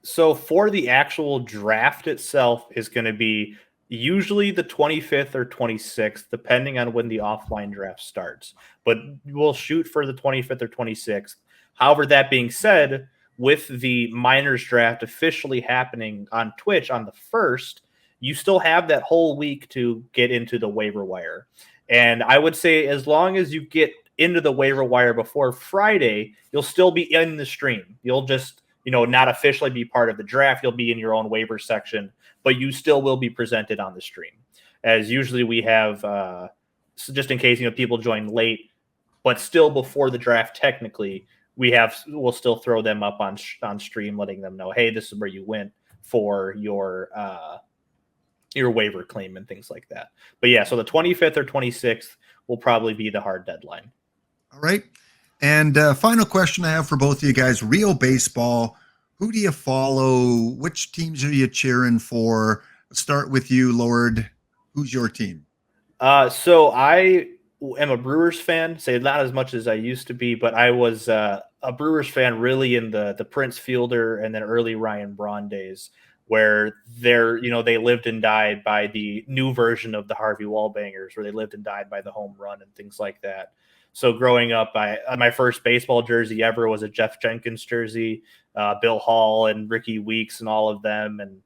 So for the actual draft itself is going to be Usually the 25th or 26th, depending on when the offline draft starts. But we'll shoot for the 25th or 26th. However, that being said, with the minors draft officially happening on Twitch on the 1st, you still have that whole week to get into the waiver wire. And I would say as long as you get into the waiver wire before Friday, you'll still be in the stream. You'll just, not officially be part of the draft. You'll be in your own waiver section, but you still will be presented on the stream. As usually we have, so just in case, people join late, but still before the draft, technically, we'll still throw them up on stream, letting them know, hey, this is where you went for your waiver claim and things like that. But yeah, so the 25th or 26th will probably be the hard deadline. All right. And final question I have for both of you guys, Real Baseball, who do you follow? Which teams are you cheering for? Let's start with you, Lord. Who's your team? So I am a Brewers fan, say not as much as I used to be, but I was a Brewers fan really in the Prince Fielder and then early Ryan Braun days, where they lived and died by the new version of the Harvey Wallbangers, where they lived and died by the home run and things like that. So growing up, my first baseball jersey ever was a Jeff Jenkins jersey, Bill Hall and Ricky Weeks and all of them. And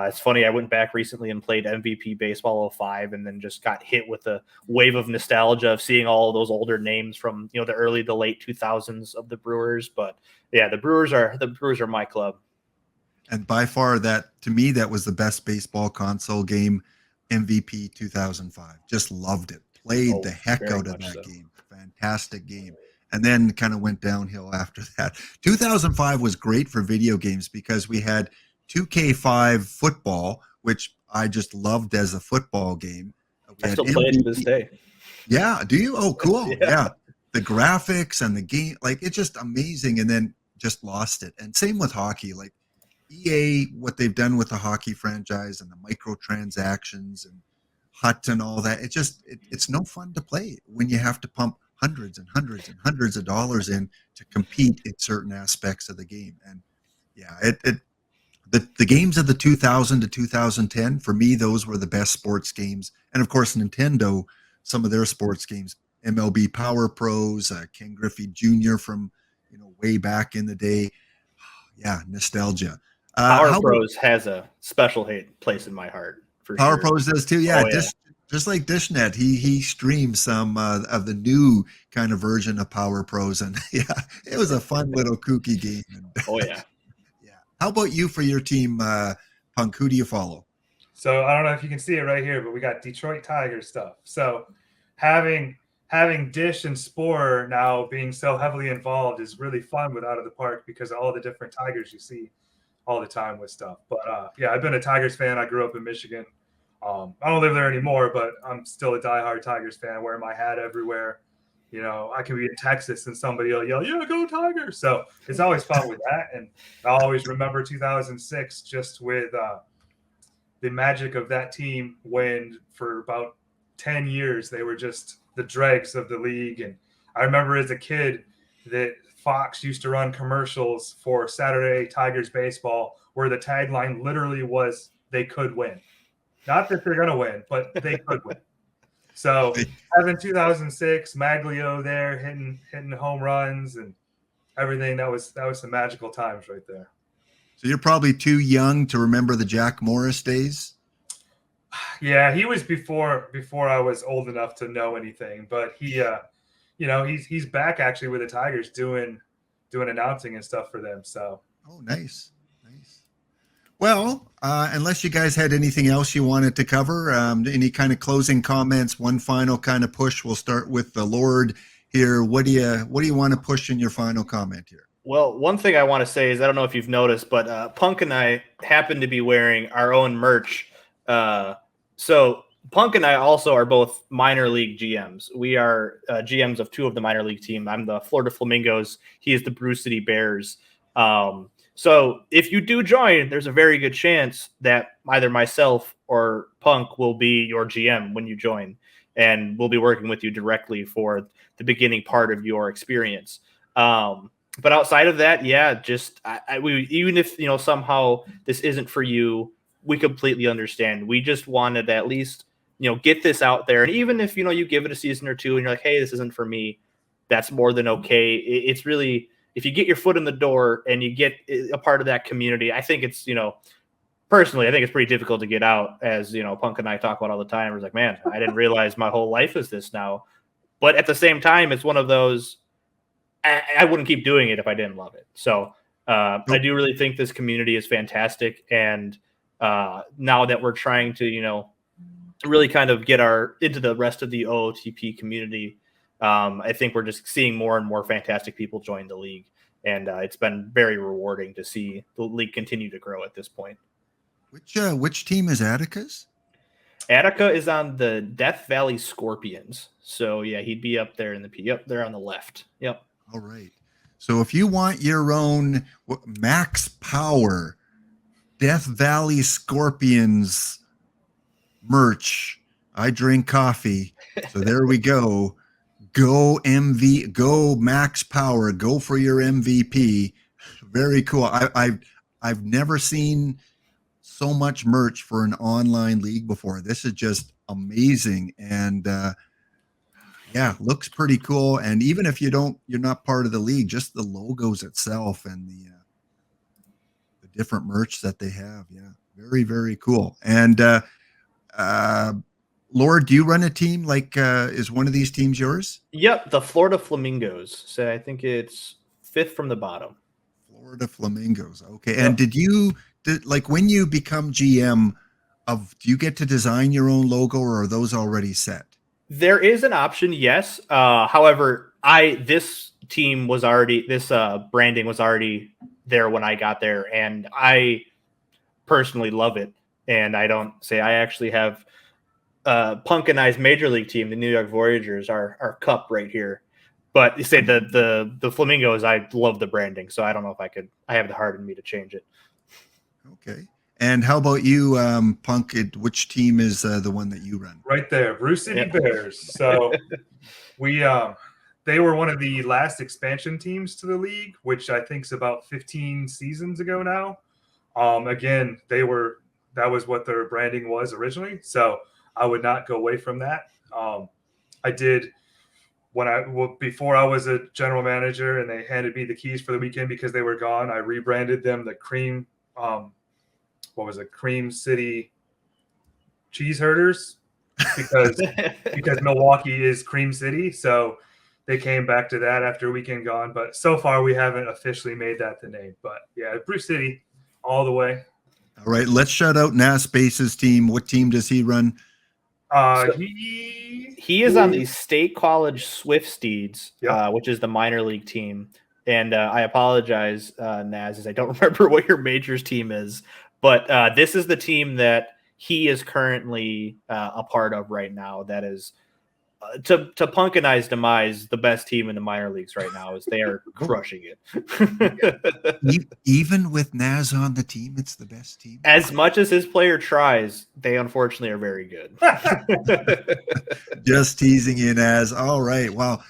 it's funny, I went back recently and played MVP Baseball 05 and then just got hit with a wave of nostalgia of seeing all of those older names from the early to late 2000s of the Brewers. But yeah, the Brewers are my club. And by far, to me, that was the best baseball console game, MVP 2005. Just loved it. Played the heck out of that game. Fantastic game. And then kind of went downhill after that. 2005 was great for video games because we had 2K5 football, which I just loved as a football game. I still play it to this day. Yeah. Do you? Oh, cool. Yeah. The graphics and the game, it's just amazing. And then just lost it. And same with hockey. Like EA, what they've done with the hockey franchise and the microtransactions and HUT and all that, it's no fun to play when you have to pump hundreds and hundreds and hundreds of dollars in to compete in certain aspects of the game. And yeah, the games of the 2000 to 2010, for me, those were the best sports games. And of course, Nintendo, some of their sports games, MLB Power Pros, Ken Griffey Jr. from way back in the day. Yeah, nostalgia. Power Pros has a special place in my heart. Power Pros does too. Yeah, just like DishNet, he streamed some of the new kind of version of Power Pros, and yeah, it was a fun little kooky game. Oh yeah, yeah. How about you for your team, Punk? Who do you follow? So I don't know if you can see it right here, but we got Detroit Tigers stuff. So having Dish and Spore now being so heavily involved is really fun with Out of the Park because of all the different Tigers you see all the time with stuff. But yeah, I've been a Tigers fan. I grew up in Michigan. I don't live there anymore, but I'm still a diehard Tigers fan. I wear my hat everywhere. I can be in Texas and somebody will yell, "Yeah, go Tigers!" So it's always fun with that. And I always remember 2006 just with the magic of that team when for about 10 years they were just the dregs of the league. And I remember as a kid that Fox used to run commercials for Saturday Tigers baseball where the tagline literally was they could win. Not that they're going to win, but they could win. So having 2006, Maglio there hitting home runs and everything, that was some magical times right there. So you're probably too young to remember the Jack Morris days? Yeah, he was before I was old enough to know anything, but he he's back actually with the Tigers doing announcing and stuff for them. So nice. Well, unless you guys had anything else you wanted to cover, any kind of closing comments, one final kind of push. We'll start with the Lord here. What do you want to push in your final comment here? Well, one thing I want to say is I don't know if you've noticed, but Punk and I happen to be wearing our own merch. So Punk and I also are both minor league GMs. We are GMs of two of the minor league team. I'm the Florida Flamingos. He is the Brew City Bears. So if you do join, there's a very good chance that either myself or Punk will be your GM when you join, and we'll be working with you directly for the beginning part of your experience. But outside of that, yeah, just even if somehow this isn't for you, we completely understand. We just wanted to at least, get this out there. And even if, you give it a season or two and you're like, hey, this isn't for me, that's more than okay. It's really, if you get your foot in the door and you get a part of that community, I think it's, personally, I think it's pretty difficult to get out, as, Punk and I talk about all the time. It's like, man, I didn't realize my whole life is this now. But at the same time, it's one of those, I wouldn't keep doing it if I didn't love it. So I do really think this community is fantastic. And now that we're trying to, really kind of get into the rest of the OOTP community, I think we're just seeing more and more fantastic people join the league. And it's been very rewarding to see the league continue to grow at this point. Which team is Attica's? Attica is on the Death Valley Scorpions. So, yeah, he'd be up there in the P. Yep, there on the left. Yep. All right. So if you want your own Max Power Death Valley Scorpions merch, I drink coffee. So there we go. Go Max Power. Go for your MVP. Very cool. I've never seen so much merch for an online league before. This is just amazing. And yeah, looks pretty cool. And even if you're not part of the league, just the logos itself and the different merch that they have. Yeah, very, very cool. And Lord, do you run a team? Like, is one of these teams yours? Yep, the Florida Flamingos. So I think it's 5th from the bottom. Florida Flamingos. Okay. Yep. And like when you become GM do you get to design your own logo, or are those already set? There is an option, yes. However, this branding was already there when I got there, and I personally love it. And I actually have Punk and I's major league team, the New York Voyagers, our cup right here. But you say the Flamingos, I love the branding, so I don't know if I have the heart in me to change it. Okay. And how about you, Punk? Which team is the one that you run? Right there, Bruce City Bears. So they were one of the last expansion teams to the league, which I think is about 15 seasons ago now. Again, that was what their branding was originally. So I would not go away from that. I did before I was a general manager and they handed me the keys for the weekend because they were gone. I rebranded them the Cream. Cream City Cheese Herders, because Milwaukee is Cream City. So they came back to that after a weekend gone. But so far we haven't officially made that the name. But yeah, Bruce City all the way. All right, let's shout out Nas Space's team. What team does he run? He is on the State College Swift Steeds, yep. Which is the minor league team. And I apologize, Naz, as I don't remember what your majors team is. But this is the team that he is currently a part of right now. That is, to Punk and I's demise, the best team in the minor leagues right now. Is they are crushing it. Even with Naz on the team, it's the best team. As much as his player tries, they unfortunately are very good. Just teasing you, Naz. All right. Well,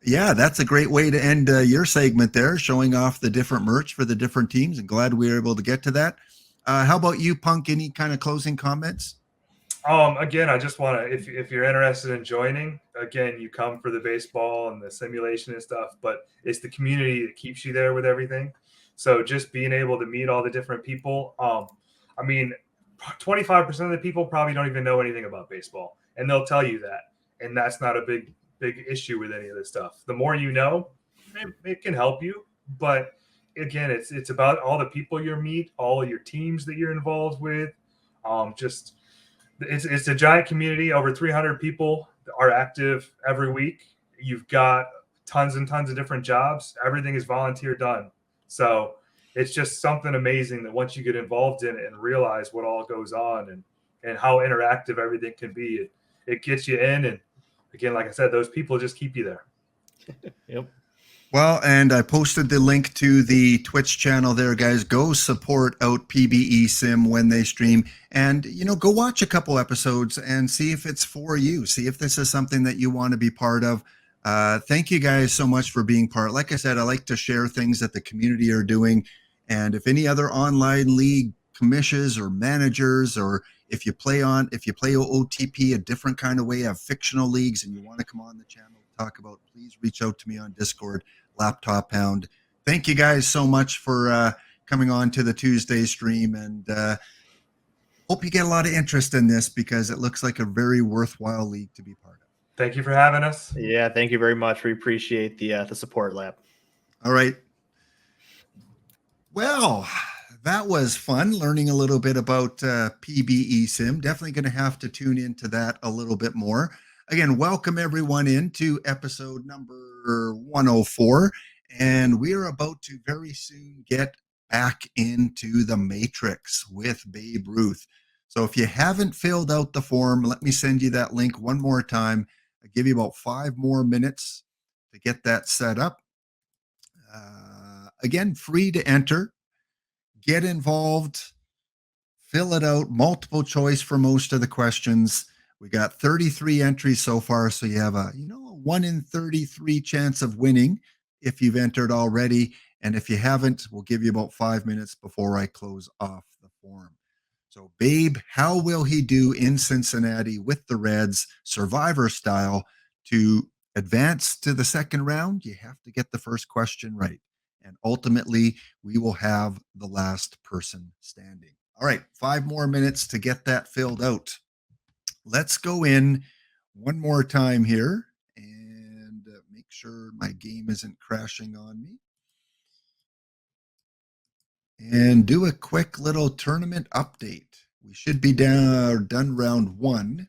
yeah, that's a great way to end your segment there, showing off the different merch for the different teams. And glad we were able to get to that. How about you, Punk? Any kind of closing comments? Again, I just want to, if you're interested in joining, again, you come for the baseball and the simulation and stuff, but it's the community that keeps you there with everything. So just being able to meet all the different people. 25% of the people probably don't even know anything about baseball, and they'll tell you that. And that's not a big issue with any of this stuff. The more you know, it can help you, but again, it's about all the people you meet, all of your teams that you're involved with. It's a giant community. Over 300 people are active every week. You've got tons and tons of different jobs. Everything is volunteer done. So it's just something amazing that once you get involved in it and realize what all goes on and how interactive everything can be, it gets you in. And again, like I said, those people just keep you there. Yep. Well, and I posted the link to the Twitch channel there, guys. Go support out PBEsim when they stream, and go watch a couple episodes and see if it's for you. See if this is something that you want to be part of. Thank you guys so much for being part. Like I said, I like to share things that the community are doing, and if any other online league commissions or managers, or if you play OOTP a different kind of way, have fictional leagues, and you want to come on the channel to talk about, please reach out to me on Discord, Laptop Hound. Thank you guys so much for coming on to the Tuesday stream, and hope you get a lot of interest in this because it looks like a very worthwhile league to be part of. Thank you for having us. Yeah, thank you very much. We appreciate the support, Lap. All right. Well, that was fun learning a little bit about PBEsim. Definitely going to have to tune into that a little bit more. Again, welcome everyone into episode number 104. And we are about to very soon get back into the Matrix with Babe Ruth. So if you haven't filled out the form, let me send you that link one more time. I'll give you about 5 more minutes to get that set up. Again, free to enter. Get involved. Fill it out. Multiple choice for most of the questions. We got 33 entries so far, so you have a 1 in 33 chance of winning if you've entered already. And if you haven't, we'll give you about 5 minutes before I close off the form. So, Babe, how will he do in Cincinnati with the Reds, survivor style? To advance to the second round, you have to get the first question right. And ultimately, we will have the last person standing. All right, 5 more minutes to get that filled out. Let's go in one more time here and make sure my game isn't crashing on me. And do a quick little tournament update. We should be done round 1.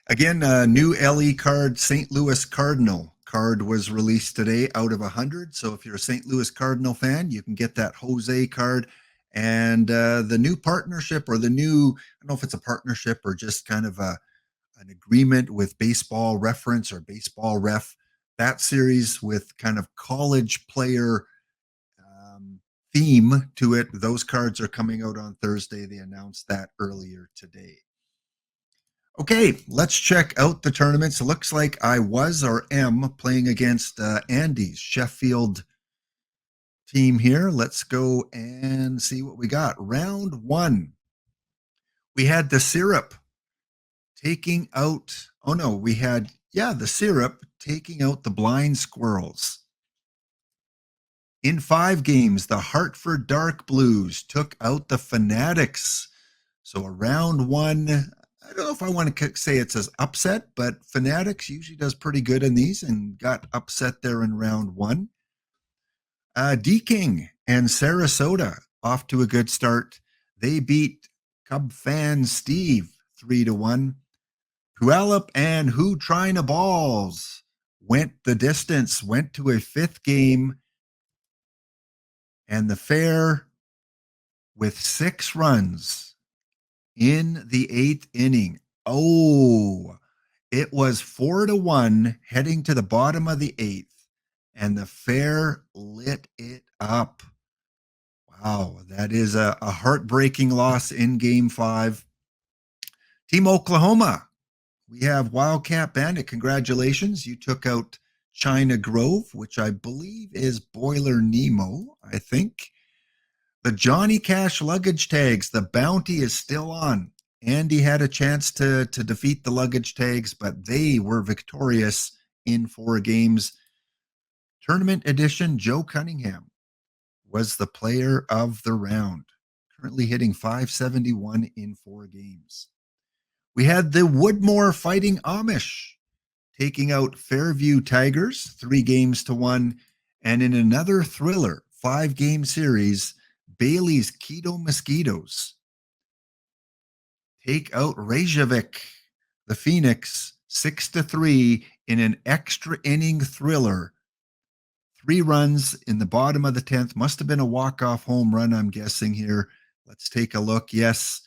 Again, new LE card, St. Louis Cardinal card was released today out of 100. So if you're a St. Louis Cardinal fan, you can get that Jose card. And the new partnership, or the new, I don't know if it's a partnership or just kind of an agreement with Baseball Reference or Baseball Ref, that series with kind of college player theme to it. Those cards are coming out on Thursday. They announced that earlier today. Okay, let's check out the tournaments. It looks like I was or am playing against Andy's Sheffield team here. Let's go and see what we got. Round 1. We had the Syrup taking out, the Syrup taking out the Blind Squirrels. In 5 games, the Hartford Dark Blues took out the Fanatics. So a round 1, I don't know if I want to say it's as upset, but Fanatics usually does pretty good in these and got upset there in round 1. D-King and Sarasota off to a good start. They beat Cub fan Steve 3-1. Puyallup and Who Trying to Balls went the distance, went to a 5th game. And the Fair with 6 runs in the 8th inning. Oh, it was 4-1 heading to the bottom of the 8th, and the Fair lit it up. Wow, that is a heartbreaking loss in Game 5. Team Oklahoma, we have Wildcat Bandit. Congratulations. You took out China Grove, which I believe is Boiler Nemo, I think. The Johnny Cash luggage tags, the bounty is still on. Andy had a chance to defeat the luggage tags, but they were victorious in 4 games. Tournament edition, Joe Cunningham was the player of the round, currently hitting .571 in 4 games. We had the Woodmore Fighting Amish taking out Fairview Tigers 3-1, and in another thriller 5-game series, Bailey's Keto Mosquitoes take out Reykjavik, the Phoenix, 6-3 in an extra inning thriller. 3 runs in the bottom of the 10th. Must have been a walk-off home run, I'm guessing here. Let's take a look. Yes,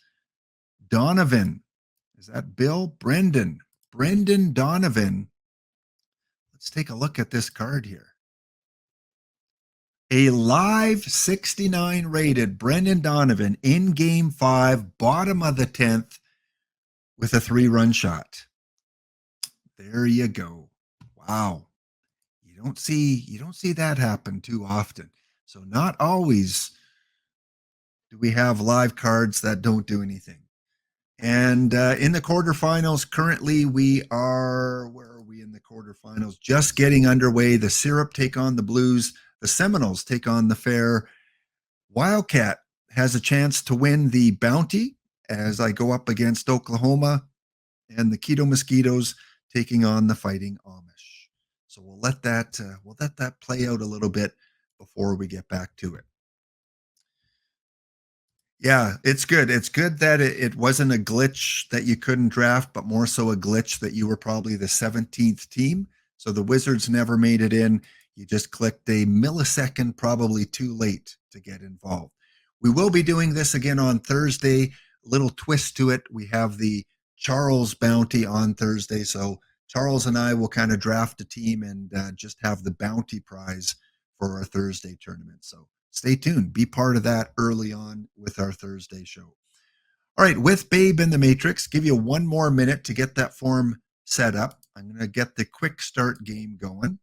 Donovan. Is that Bill? Brendan Donovan. Let's take a look at this card here. A live 69 rated Brendan Donovan in Game 5, bottom of the 10th, with a 3-run shot. There you go. Wow. You don't see that happen too often. So not always do we have live cards that don't do anything. And in the quarterfinals, currently where are we in the quarterfinals? Just getting underway. The Syrup take on the Blues. The Seminoles take on the Fair. Wildcat has a chance to win the Bounty as I go up against Oklahoma, and the Keto Mosquitoes taking on the Fighting Amish. So we'll let that play out a little bit before we get back to it. Yeah, it's good. It's good that it wasn't a glitch that you couldn't draft, but more so a glitch that you were probably the 17th team. So the Wizards never made it in. You just clicked a millisecond, probably too late to get involved. We will be doing this again on Thursday. A little twist to it. We have the Charles Bounty on Thursday. So Charles and I will kind of draft a team and just have the bounty prize for our Thursday tournament. So stay tuned. Be part of that early on with our Thursday show. All right, with Babe in the Matrix, give you one more minute to get that form set up. I'm going to get the quick start game going.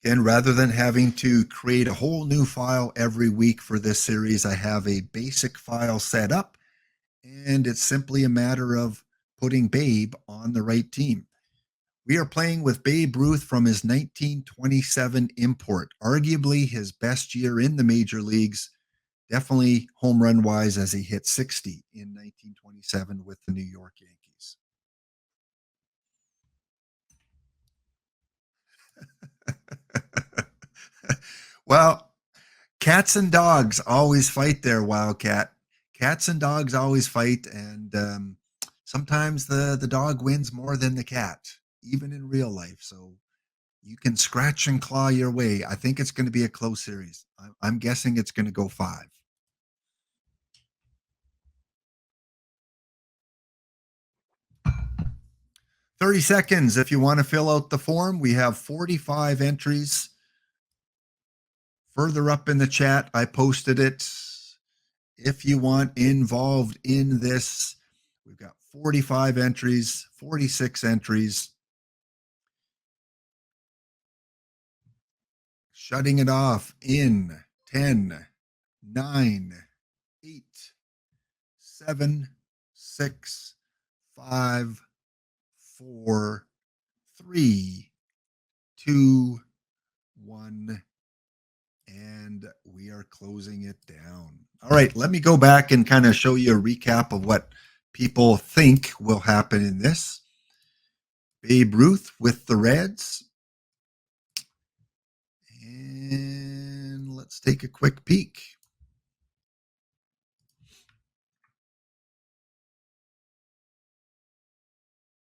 And rather than having to create a whole new file every week for this series, I have a basic file set up, and it's simply a matter of putting Babe on the right team. We are playing with Babe Ruth from his 1927 import, arguably his best year in the major leagues, definitely home run wise as he hit 60 in 1927 with the New York Yankees. Well, cats and dogs always fight there, Wildcat. Cats and dogs always fight, and sometimes the dog wins more than the cat, even in real life. So you can scratch and claw your way. I think it's going to be a close series. I'm guessing it's going to go 5. "30 seconds if you want to fill out the form. We have 45 entries. Further up in the chat, I posted it. If you want involved in this, we've got 45 entries, 46 entries. Shutting it off in 10, 9, 8, 7, 6, 5, 4, 3, 2, 1, and we are closing it down. All right, let me go back and kind of show you a recap of what people think will happen in this. Babe Ruth with the Reds. And let's take a quick peek.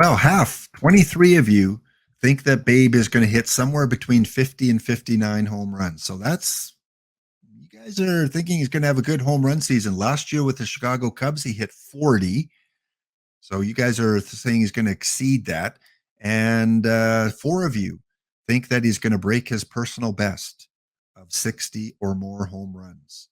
Well, half, 23 of you think that Babe is going to hit somewhere between 50 and 59 home runs. So you guys are thinking he's going to have a good home run season. Last year with the Chicago Cubs, he hit 40. So you guys are saying he's going to exceed that. And 4 of you think that he's going to break his personal best of 60 or more home runs.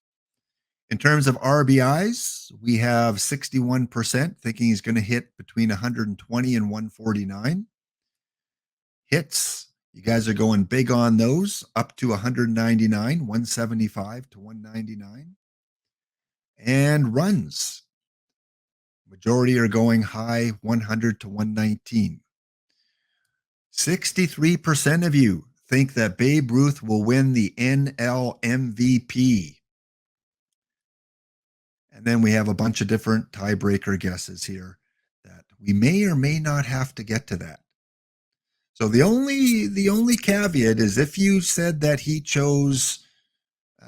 In terms of RBIs, we have 61% thinking he's going to hit between 120 and 149. Hits, you guys are going big on those, up to 199, 175 to 199. And runs, majority are going high, 100 to 119. 63% of you think that Babe Ruth will win the NL MVP. And then we have a bunch of different tiebreaker guesses here that we may or may not have to get to that. So the only caveat is if you said that he chose,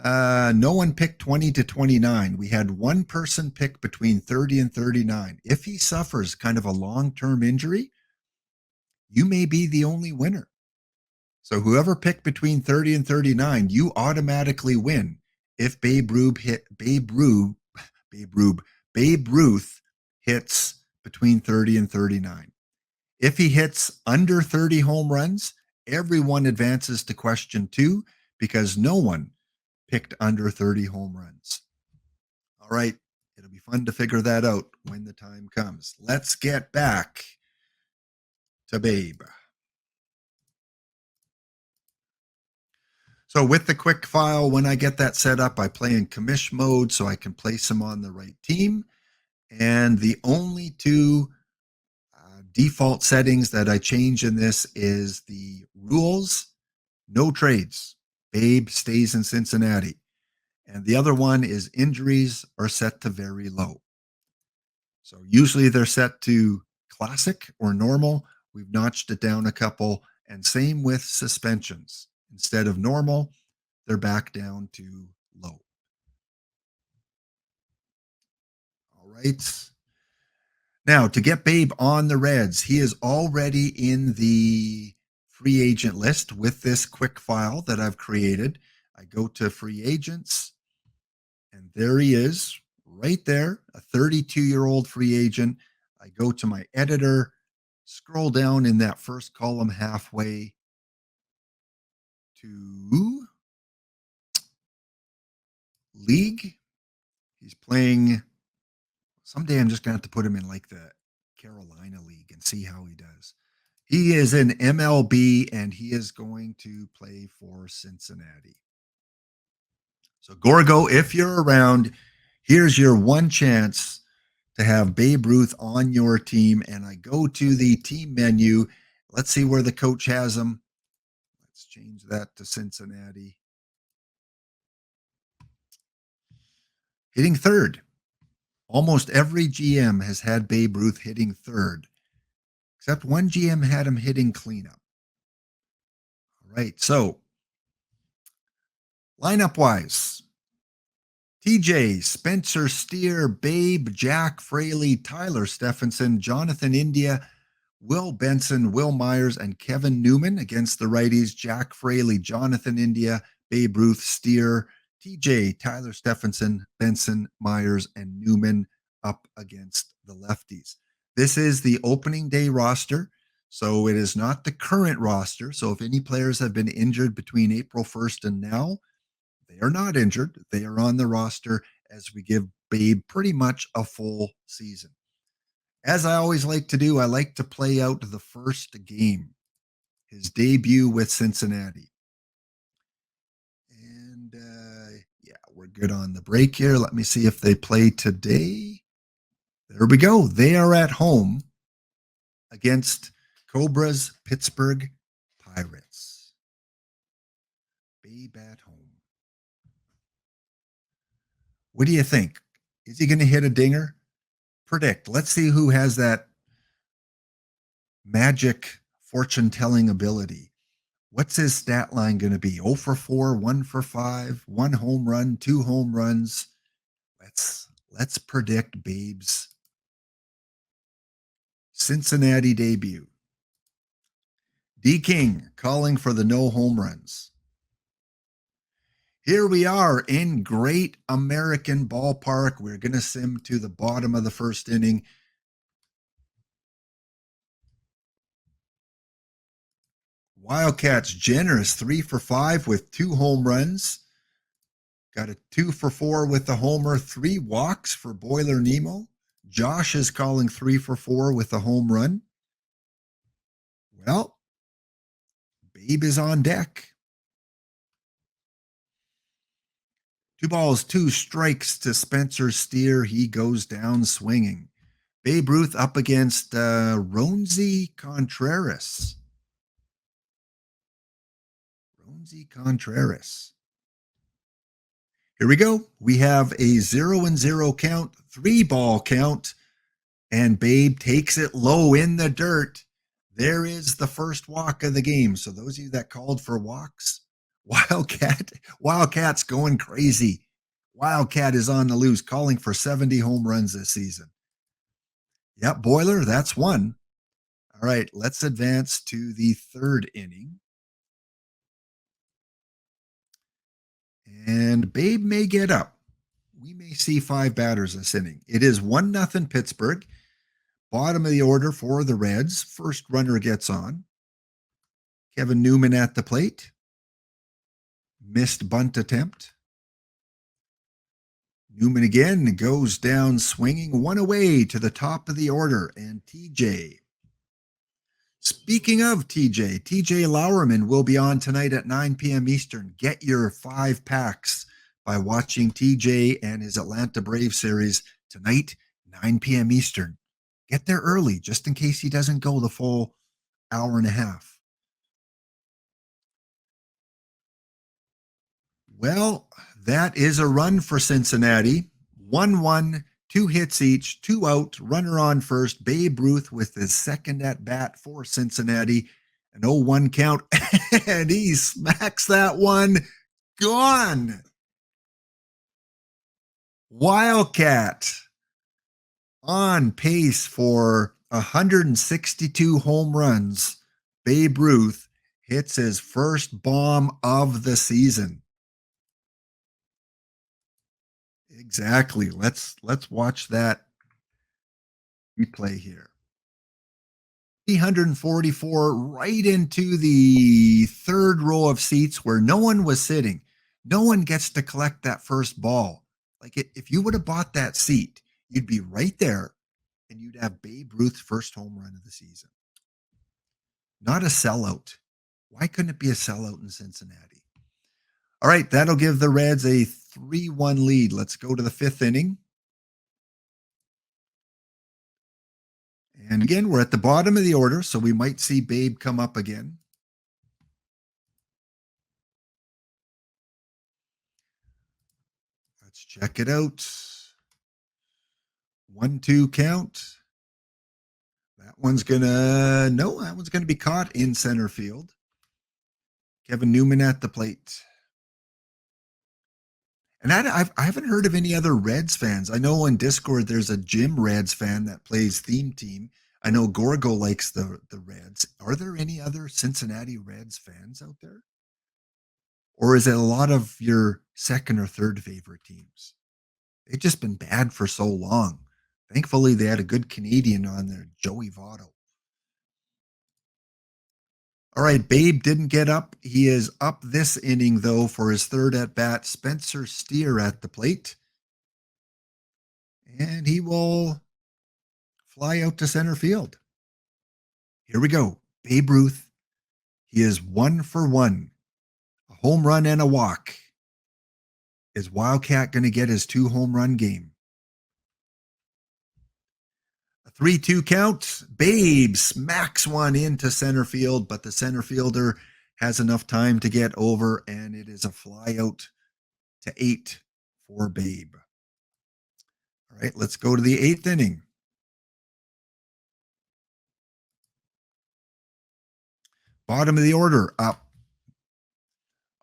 no one picked 20 to 29. We had one person pick between 30 and 39. If he suffers kind of a long-term injury, you may be the only winner. So whoever picked between 30 and 39, you automatically win if Babe Ruth hits between 30 and 39. If he hits under 30 home runs, everyone advances to question 2 because no one picked under 30 home runs. All right, it'll be fun to figure that out when the time comes. Let's get back to Babe. So with the quick file, when I get that set up, I play in commish mode so I can place them on the right team. And the only two default settings that I change in this is the rules, no trades. Babe stays in Cincinnati. And the other one is injuries are set to very low. So usually they're set to classic or normal. We've notched it down a couple. And same with suspensions. Instead of normal, they're back down to low. All right. Now, to get Babe on the Reds, he is already in the free agent list with this quick file that I've created. I go to free agents, and there he is, right there, a 32-year-old free agent. I go to my editor, scroll down in that first column halfway to league. He's playing. Someday I'm just going to have to put him in like the Carolina League and see how he does. He is in MLB and he is going to play for Cincinnati. So Gorgo, if you're around, here's your one chance to have Babe Ruth on your team. And I go to the team menu. Let's see where the coach has him. Let's change that to Cincinnati. Hitting third. Almost every GM has had Babe Ruth hitting third, except one GM had him hitting cleanup. All right, so lineup-wise, TJ, Spencer Steer, Babe, Jack Fraley, Tyler Stephenson, Jonathan India, Will Benson, Will Myers, and Kevin Newman against the righties. Jack Fraley, Jonathan India, Babe Ruth, Steer, TJ, Tyler Stephenson, Benson, Myers, and Newman up against the lefties. This is the opening day roster, so it is not the current roster. So if any players have been injured between April 1st and now, they are not injured. They are on the roster as we give Babe pretty much a full season. As I always like to do, I like to play out the first game, his debut with Cincinnati. And yeah, we're good on the break here. Let me see if they play today. There we go. They are at home against Cobras Pittsburgh Pirates. Babe at home. What do you think? Is he going to hit a dinger? Predict. Let's see who has that magic fortune-telling ability. What's his stat line going to be? 0 for 4, 1 for 5, 1 home run, 2 home runs. Let's predict Babe's Cincinnati debut. D. King calling for the no home runs. Here we are in Great American Ballpark. We're going to sim to the bottom of the first inning. Wildcats generous, 3 for 5 with 2 home runs. Got a 2 for 4 with the homer, 3 walks for Boiler Nemo. Josh is calling 3 for 4 with a home run. Well, Babe is on deck. 2 balls, 2 strikes to Spencer Steer. He goes down swinging. Babe Ruth up against Roansy Contreras. Roansy Contreras. Here we go. We have a 0-0 count, 3-ball count, and Babe takes it low in the dirt. There is the first walk of the game. So those of you that called for walks, Wildcat's going crazy. Wildcat is on the loose, calling for 70 home runs this season. Yep, Boiler, that's one. All right, let's advance to the third inning. And Babe may get up. We may see 5 batters this inning. It is 1-0 Pittsburgh. Bottom of the order for the Reds. First runner gets on. Kevin Newman at the plate. Missed bunt attempt. Newman again goes down swinging, 1 away to the top of the order. And TJ Speaking of TJ Lowerman will be on tonight at 9 p.m. Eastern. Get your 5 packs by watching TJ and his Atlanta Braves series tonight, 9 p.m. Eastern. Get there early just in case he doesn't go the full hour and a half. Well, that is a run for Cincinnati. 1-1, 2 hits each, 2 out, runner on first. Babe Ruth with his second at bat for Cincinnati. An 0-1 count, and he smacks that one. Gone. Wildcat on pace for 162 home runs. Babe Ruth hits his first bomb of the season. Exactly. Let's watch that replay here. 344 right into the third row of seats where no one was sitting. No one gets to collect that first ball. Like if you would have bought that seat, you'd be right there and you'd have Babe Ruth's first home run of the season. Not a sellout. Why couldn't it be a sellout in Cincinnati? All right, that'll give the Reds a 3-1 lead. Let's go to the 5th inning. And again, we're at the bottom of the order, so we might see Babe come up again. Let's check it out. 1-2 count. That one's gonna be caught in center field. Kevin Newman at the plate. And I haven't heard of any other Reds fans. I know on Discord there's a Jim Reds fan that plays Theme Team. I know Gorgo likes the Reds. Are there any other Cincinnati Reds fans out there? Or is it a lot of your second or third favorite teams? They've just been bad for so long. Thankfully, they had a good Canadian on there, Joey Votto. All right, Babe didn't get up. He is up this inning, though, for his third at-bat. Spencer Steer at the plate. And he will fly out to center field. Here we go. Babe Ruth. He is 1 for 1. A home run and a walk. Is Wildcat going to get his 2 home run game? A 3-2 count. Babe smacks one into center field, but the center fielder has enough time to get over, and it is a fly out to 8 for Babe. All right, let's go to the 8th inning. Bottom of the order, up.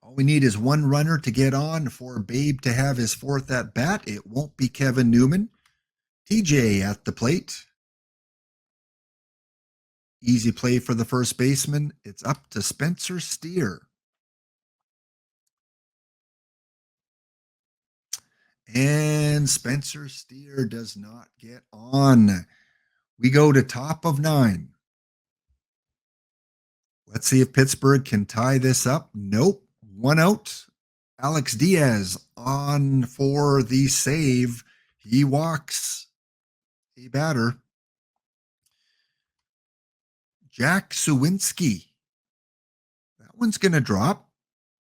All we need is one runner to get on for Babe to have his 4th at bat. It won't be Kevin Newman. TJ at the plate. Easy play for the first baseman. It's up to Spencer Steer. And Spencer Steer does not get on. We go to top of 9. Let's see if Pittsburgh can tie this up. Nope. 1 out. Alex Diaz on for the save. He walks a batter. Jack Sawinski. That one's going to drop.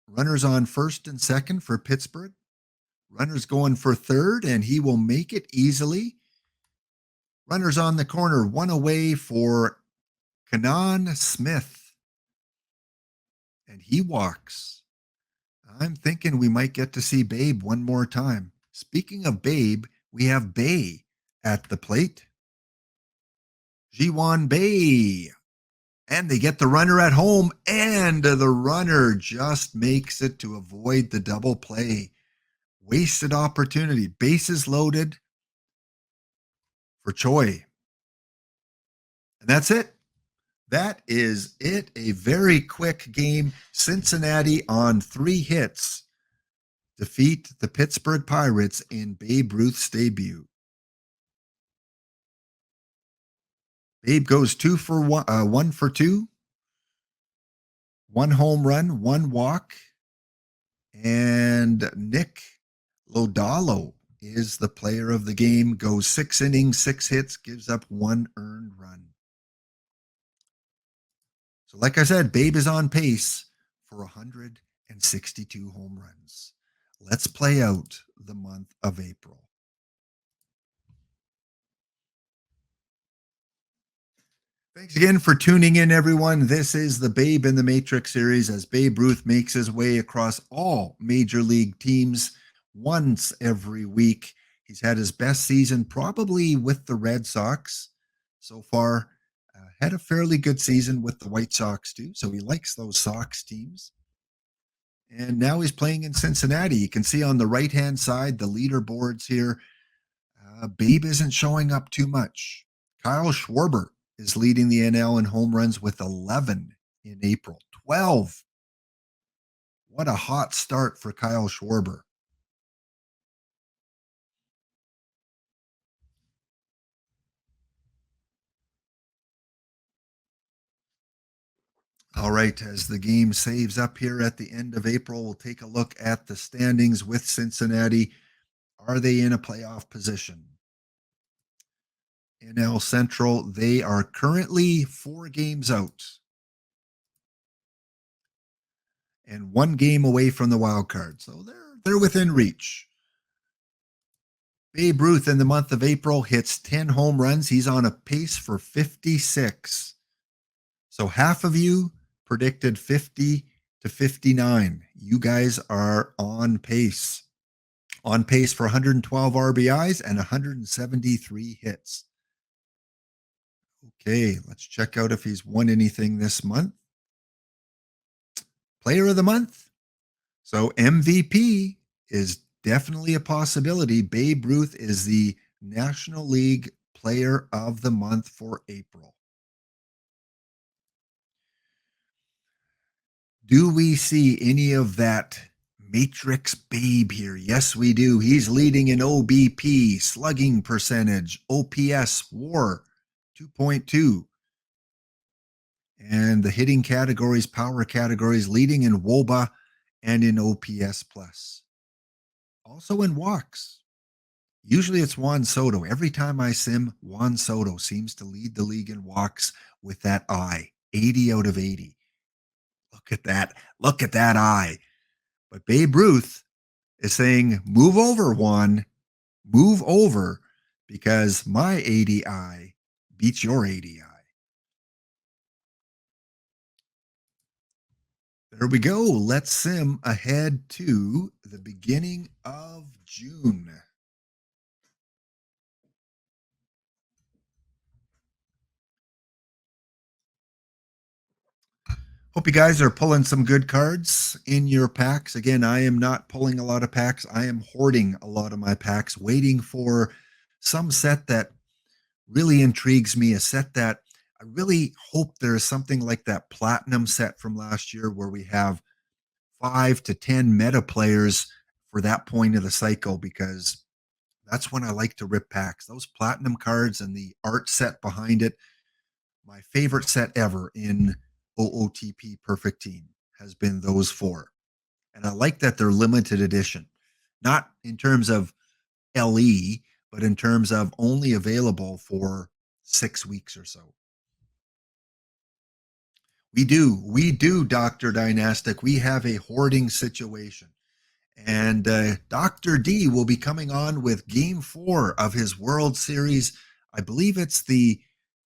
Runners on first and second for Pittsburgh. Runners going for third, and he will make it easily. Runners on the corner, 1 away for Kanan Smith. And he walks. I'm thinking we might get to see Babe one more time. Speaking of Babe, we have Bay at the plate. Ji-Wan Bay. And they get the runner at home, and the runner just makes it to avoid the double play. Wasted opportunity. Bases loaded for Choi. And that's it. That is it. A very quick game. Cincinnati on 3 hits defeat the Pittsburgh Pirates in Babe Ruth's debut. Babe goes 1 for 2. 1 home run, 1 walk. And Nick Lodalo is the player of the game. Goes 6 innings, 6 hits, gives up 1 earned run. So, like I said, Babe is on pace for 162 home runs. Let's play out the month of April. Thanks again for tuning in, everyone. This is the Babe in the Matrix series as Babe Ruth makes his way across all major league teams once every week. He's had his best season probably with the Red Sox so far. Had a fairly good season with the White Sox too, so he likes those Sox teams. And now he's playing in Cincinnati. You can see on the right-hand side, the leaderboards here. Babe isn't showing up too much. Kyle Schwarber is leading the NL in home runs with 11 in April. 12. What a hot start for Kyle Schwarber. All right, as the game saves up here at the end of April, we'll take a look at the standings with Cincinnati. Are they in a playoff position? NL Central, they are currently 4 games out and 1 game away from the wild card. So they're within reach. Babe Ruth in the month of April hits 10 home runs. He's on a pace for 56. So half of you predicted 50 to 59. You guys are on pace. On pace for 112 RBIs and 173 hits. Okay, let's check out if he's won anything this month. Player of the month. So MVP is definitely a possibility. Babe Ruth is the National League Player of the Month for April. Do we see any of that Matrix Babe here? Yes, we do. He's leading in OBP, slugging percentage, OPS, WAR, 2.2. And the hitting categories, power categories, leading in WOBA and in OPS plus. Also in walks. Usually it's Juan Soto. Every time I sim, Juan Soto seems to lead the league in walks with that eye. 80 out of 80. Look at that. Look at that eye. But Babe Ruth is saying, move over, Juan. Move over because my 80 eye beats your 80 eye. There we go. Let's sim ahead to the beginning of June. Hope you guys are pulling some good cards in your packs. Again, I am not pulling a lot of packs. I am hoarding a lot of my packs, waiting for some set that really intrigues me, a set that I really hope there is something like that platinum set from last year where we have 5 to 10 meta players for that point of the cycle, because that's when I like to rip packs. Those platinum cards and the art set behind it, my favorite set ever in OOTP Perfect Team has been those 4. And I like that they're limited edition, not in terms of LE, but in terms of only available for 6 weeks or so. We do, Dr. Dynastic. We have a hoarding situation. And Dr. D will be coming on with game 4 of his World Series. I believe it's the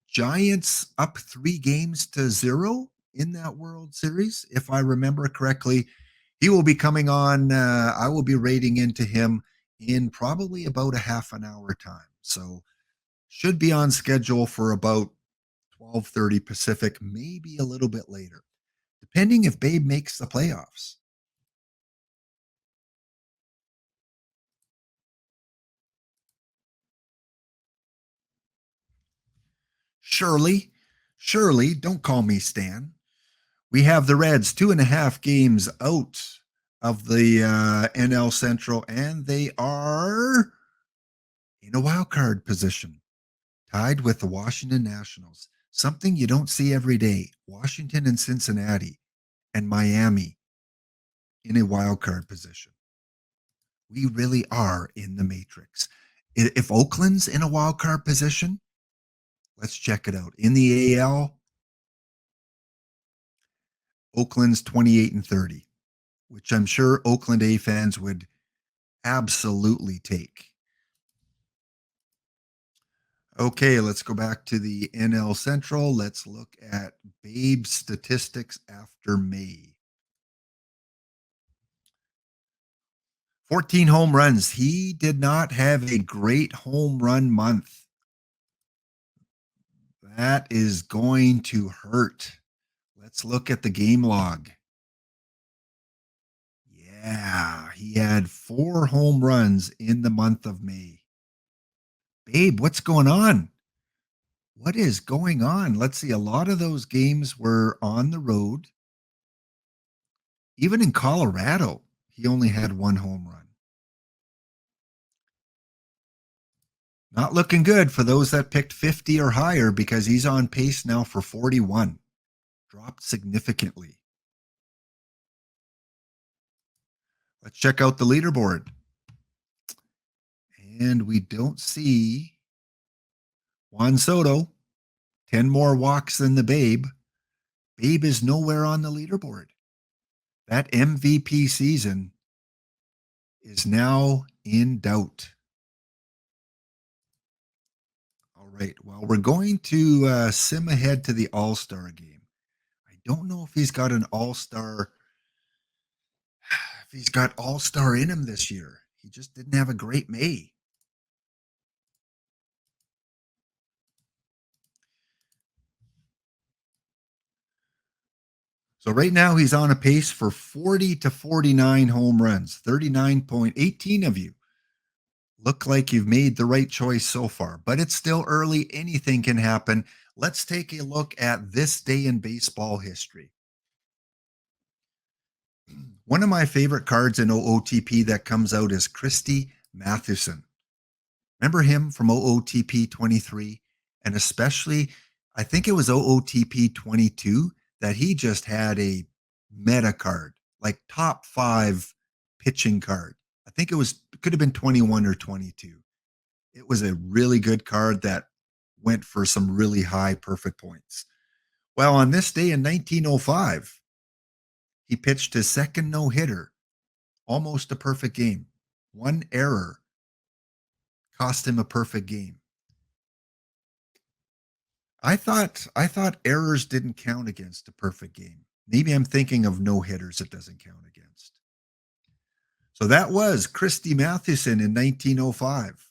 Giants up 3-0 in that World Series, if I remember correctly. He will be coming on. I will be rating into him in probably about a half an hour time. So should be on schedule for about 12:30 Pacific, maybe a little bit later, depending if Babe makes the playoffs. Surely, don't call me Stan. We have the Reds 2.5 games out of the NL Central, and they are in a wild card position, tied with the Washington Nationals. Something you don't see every day. Washington and Cincinnati and Miami in a wild card position. We really are in the matrix. If Oakland's in a wild card position, let's check it out. In the AL, Oakland's 28-30, which I'm sure Oakland A fans would absolutely take. Okay, let's go back to the NL Central. Let's look at Babe's statistics after May. 14 home runs. He did not have a great home run month. That is going to hurt. Let's look at the game log. Yeah, he had 4 home runs in the month of May. Babe, what's going on? What is going on? Let's see. A lot of those games were on the road. Even in Colorado, he only had 1 home run. Not looking good for those that picked 50 or higher because he's on pace now for 41. Dropped significantly. Let's check out the leaderboard. And we don't see Juan Soto. 10 more walks than the Babe. Babe is nowhere on the leaderboard. That MVP season is now in doubt. All right. Well, we're going to sim ahead to the All-Star game. I don't know if he's got an All-Star. If he's got All-Star in him this year. He just didn't have a great May. So right now he's on a pace for 40 to 49 home runs. 39.18 of you look like you've made the right choice so far, but it's still early. Anything can happen. Let's take a look at this day in baseball history. One of my favorite cards in OOTP that comes out is Christy Mathewson. Remember him from OOTP 23? And especially, I think it was OOTP 22 that he just had a meta card, like top 5 pitching card. I think it could have been 21 or 22. It was a really good card that went for some really high perfect points. Well, on this day in 1905, he pitched his second no-hitter, almost a perfect game. 1 error cost him a perfect game. I thought errors didn't count against a perfect game. Maybe I'm thinking of no-hitters it doesn't count against. So that was Christy Mathewson in 1905.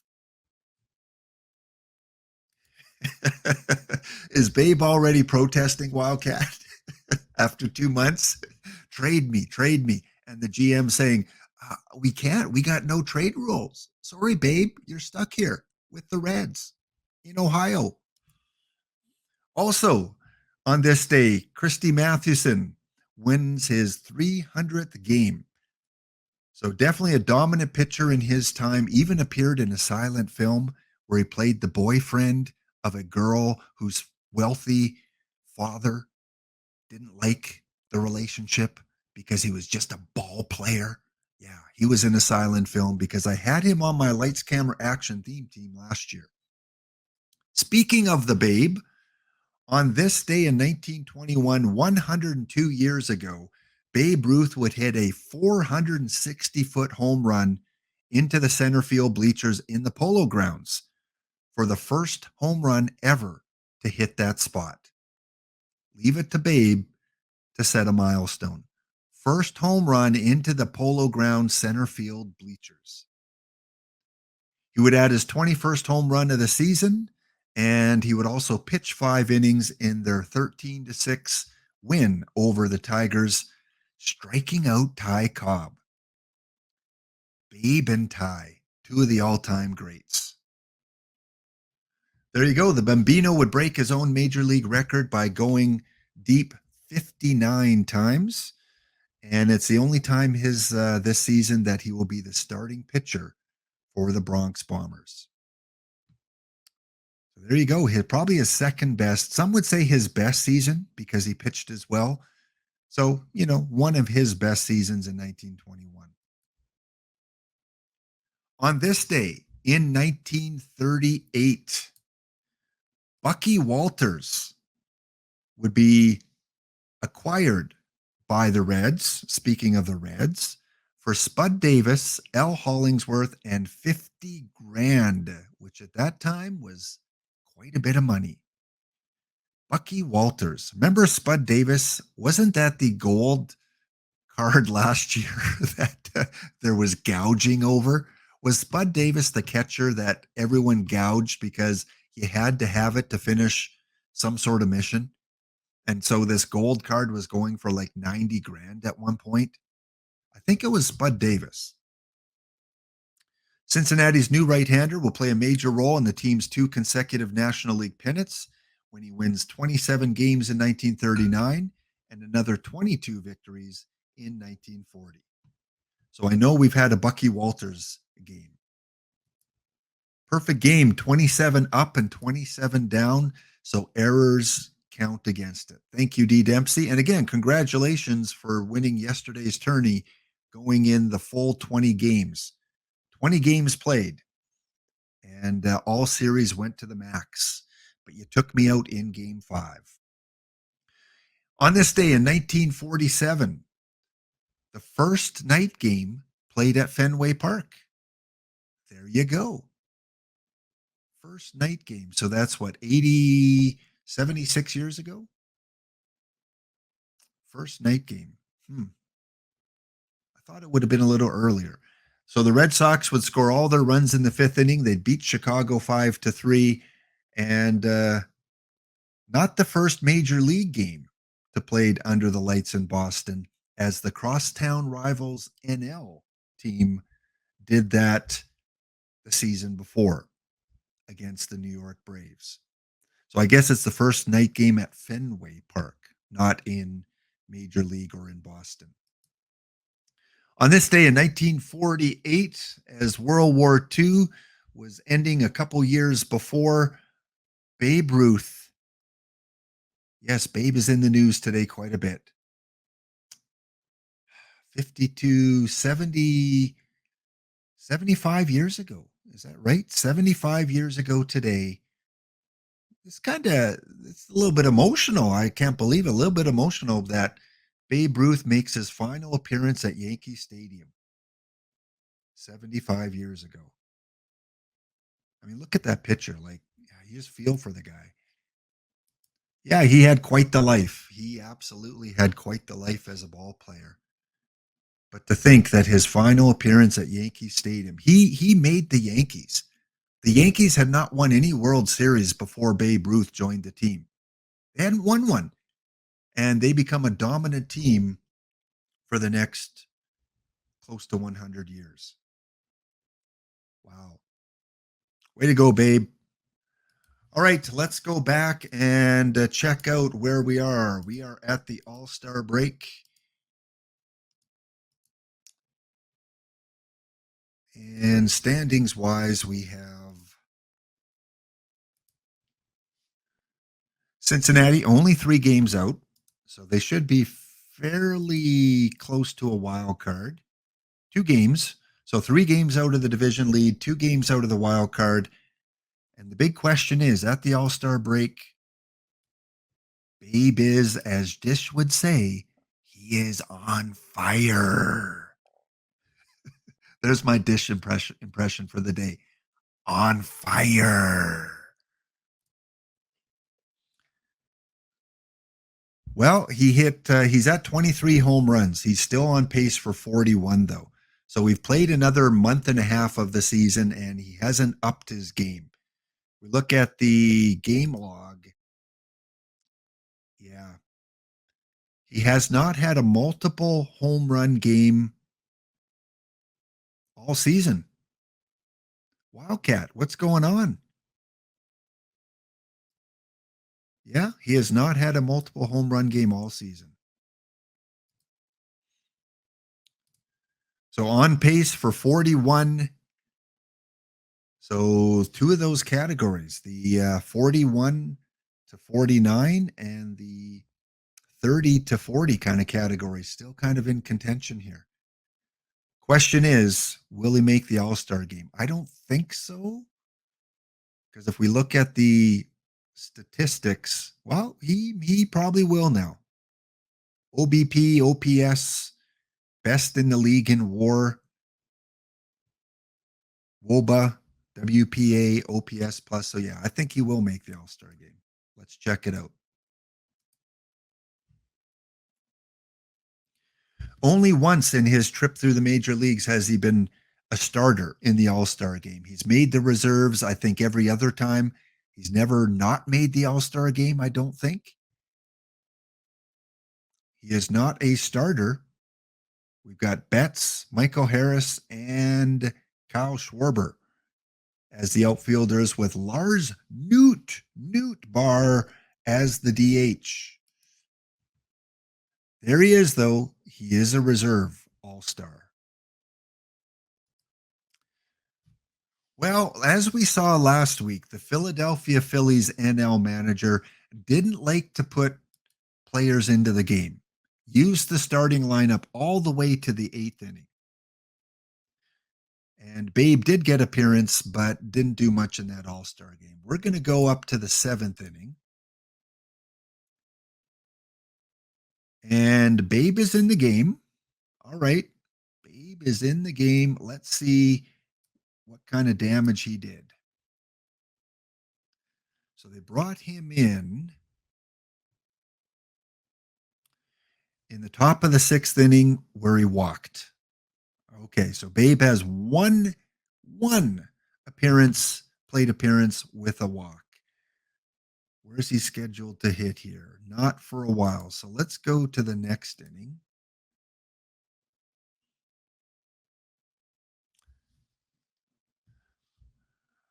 Is Babe already protesting Wildcat after 2 months? Trade me. And the GM saying, we can't. We got no trade rules. Sorry, Babe. You're stuck here with the Reds in Ohio. Also, on this day, Christy Mathewson wins his 300th game. So definitely a dominant pitcher in his time, even appeared in a silent film where he played the boyfriend of a girl whose wealthy father didn't like the relationship because he was just a ball player. Yeah, he was in a silent film because I had him on my Lights, Camera, Action theme team last year. Speaking of the Babe, on this day in 1921, 102 years ago, Babe Ruth would hit a 460-foot home run into the center field bleachers in the Polo Grounds for the first home run ever to hit that spot. Leave it to Babe to set a milestone. First home run into the Polo Grounds center field bleachers. He would add his 21st home run of the season, and he would also pitch 5 innings in their 13-6 win over the Tigers, striking out Ty Cobb. Babe and Ty, 2 of the all-time greats. There you go. The Bambino would break his own major league record by going deep 59 times. And it's the only time this season that he will be the starting pitcher for the Bronx Bombers. So there you go. Probably his second best. Some would say his best season because he pitched as well. So, one of his best seasons in 1921. On this day in 1938, Bucky Walters would be acquired by the Reds, speaking of the Reds, for Spud Davis, L. Hollingsworth, and 50 grand, which at that time was quite a bit of money. Bucky Walters. Remember Spud Davis? Wasn't that the gold card last year that there was gouging over? Was Spud Davis the catcher that everyone gouged because you had to have it to finish some sort of mission? And so this gold card was going for like 90 grand at one point. I think it was Spud Davis. Cincinnati's new right-hander will play a major role in the team's 2 consecutive National League pennants when he wins 27 games in 1939 and another 22 victories in 1940. So I know we've had a Bucky Walters game. Perfect game, 27 up and 27 down, so errors count against it. Thank you, D. Dempsey. And again, congratulations for winning yesterday's tourney, going in the full 20 games. 20 games played, and all series went to the max, but you took me out in game 5. On this day in 1947, the first night game played at Fenway Park. There you go. First night game. So that's what, 76 years ago? First night game. I thought it would have been a little earlier. So the Red Sox would score all their runs in the 5th inning. They'd beat Chicago 5-3, and not the first major league game to played under the lights in Boston, as the crosstown rivals NL team did that the season before against the New York Braves. So I guess it's the first night game at Fenway Park, not in Major League or in Boston. On this day in 1948, as World War II was ending a couple years before, Babe Ruth. Yes, Babe is in the news today quite a bit. 75 years ago. Is that right? 75 years ago today. It's a little bit emotional. I can't believe it. A little bit emotional that Babe Ruth makes his final appearance at Yankee Stadium 75 years ago. I mean, look at that picture. Like, you just feel for the guy. Yeah, he had quite the life. He absolutely had quite the life as a ball player. But to think that his final appearance at Yankee Stadium, he made the Yankees. The Yankees had not won any World Series before Babe Ruth joined the team. They hadn't won one. And they become a dominant team for the next close to 100 years. Wow. Way to go, Babe. All right, let's go back and check out where we are. We are at the All-Star break. And standings-wise, we have Cincinnati only 3 games out, so they should be fairly close to a wild card. 2 games, so 3 games out of the division lead, 2 games out of the wild card. And the big question is, at the All-Star break, Babe is, as Dish would say, he is on fire. There's my Dish impression for the day. On fire. Well, he's at 23 home runs. He's still on pace for 41, though. So we've played another month and a half of the season, and he hasn't upped his game. We look at the game log. Yeah. He has not had a multiple home run game all season. Wildcat, what's going on? Yeah, he has not had a multiple home run game all season. So on pace for 41. So 2 of those categories, the 41 to 49 and the 30 to 40 kind of category, still kind of in contention here. Question is, will he make the All-Star game? I don't think so. Because if we look at the statistics, well, he probably will now. OBP, OPS, best in the league in WAR, WOBA, WPA, OPS plus. So yeah, I think he will make the All-Star game. Let's check it out. Only once in his trip through the major leagues has he been a starter in the All-Star game. He's made the reserves, I think, every other time. He's never not made the All-Star game, I don't think. He is not a starter. We've got Betts, Michael Harris, and Kyle Schwarber as the outfielders with Lars Nootbaar as the DH. There he is, though. He is a reserve All-Star. Well, as we saw last week, the Philadelphia Phillies NL manager didn't like to put players into the game. Used the starting lineup all the way to the 8th inning. And Babe did get appearance, but didn't do much in that All-Star game. We're going to go up to the 7th inning. And Babe is in the game. All right. Babe is in the game. Let's see what kind of damage he did. So they brought him in the top of the 6th inning where he walked. Okay, so Babe has one plate appearance with a walk. Where's he scheduled to hit here? Not for a while. So let's go to the next inning.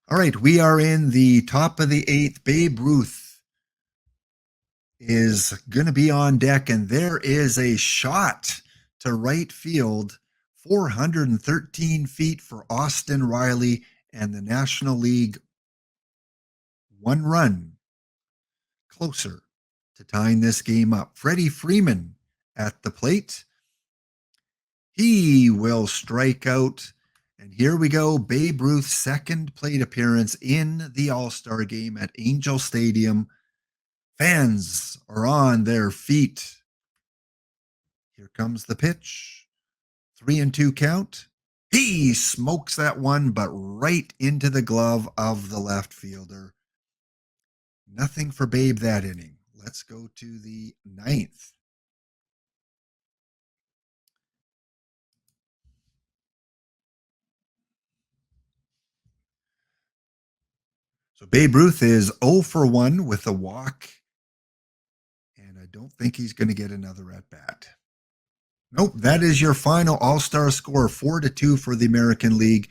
All right, we are in the top of the 8th. Babe Ruth is going to be on deck, and there is a shot to right field, 413 feet for Austin Riley, and the National League 1 run closer to tying this game up. Freddie Freeman at the plate. He will strike out. And here we go. Babe Ruth's second plate appearance in the All-Star game at Angel Stadium. Fans are on their feet. Here comes the pitch. 3-2 count. He smokes that one, but right into the glove of the left fielder. Nothing for Babe that inning. Let's go to the 9th. So Babe Ruth is 0 for 1 with a walk, and I don't think he's going to get another at bat. Nope, that is your final All-Star score, 4-2 for the American League.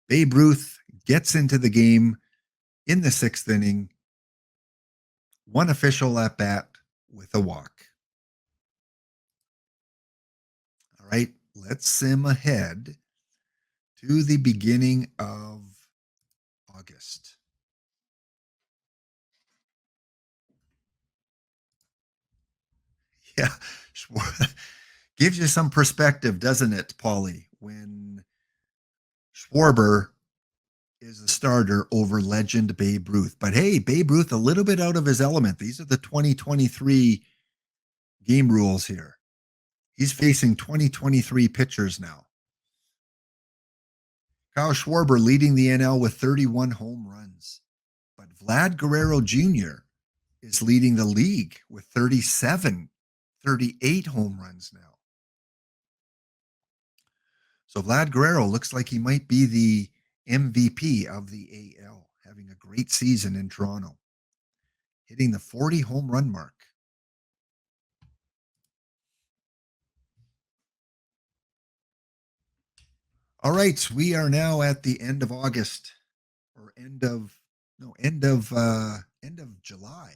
Babe Ruth gets into the game in the 6th inning, one official at bat with a walk. All right, let's sim ahead to the beginning of August. Yeah, gives you some perspective, doesn't it, Paulie, when Schwarber is a starter over legend Babe Ruth. But hey, Babe Ruth a little bit out of his element. These are the 2023 game rules here. He's facing 2023 pitchers now. Kyle Schwarber leading the NL with 31 home runs. But Vlad Guerrero Jr. is leading the league with 38 home runs now. So Vlad Guerrero looks like he might be the MVP of the AL, having a great season in Toronto, hitting the 40 home run mark. All right, we are now at the end of August, or end of July.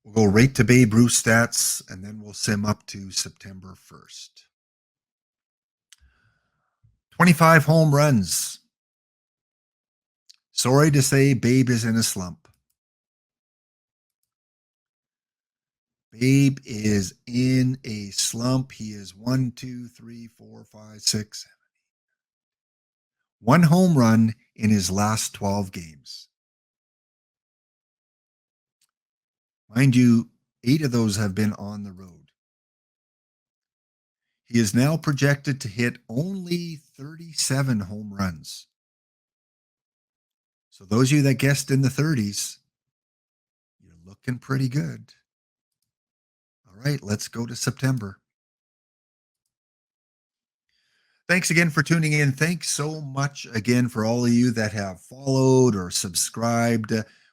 We'll go right to Babe Ruth stats, and then we'll sim up to September 1st. 25 home runs. Sorry to say, Babe is in a slump. Babe is in a slump. He is 1, 2, 3, 4, 5, 6, 1 home run in his last 12 games. Mind you, 8 of those have been on the road. He is now projected to hit only 37 home runs. So those of you that guessed in the 30s, you're looking pretty good. All right, let's go to September. Thanks again for tuning in. Thanks so much again for all of you that have followed or subscribed.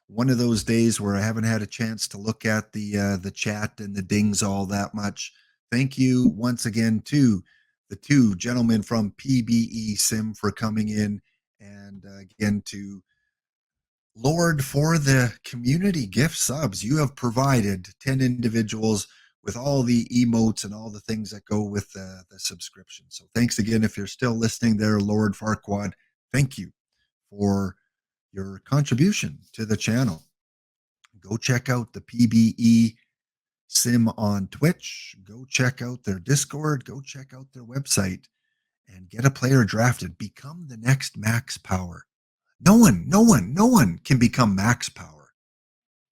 One of those days where I haven't had a chance to look at the chat and the dings all that much. Thank you once again to the 2 gentlemen from PBEsim for coming in, and again to Lord for the community gift subs. You have provided 10 individuals with all the emotes and all the things that go with the subscription. So thanks again. If you're still listening there, Lord Farquaad, thank you for your contribution to the channel. Go check out the PBE Sim on Twitch. Go check out their Discord. Go check out their website and get a player drafted. Become the next Max Power. No one can become Max Power,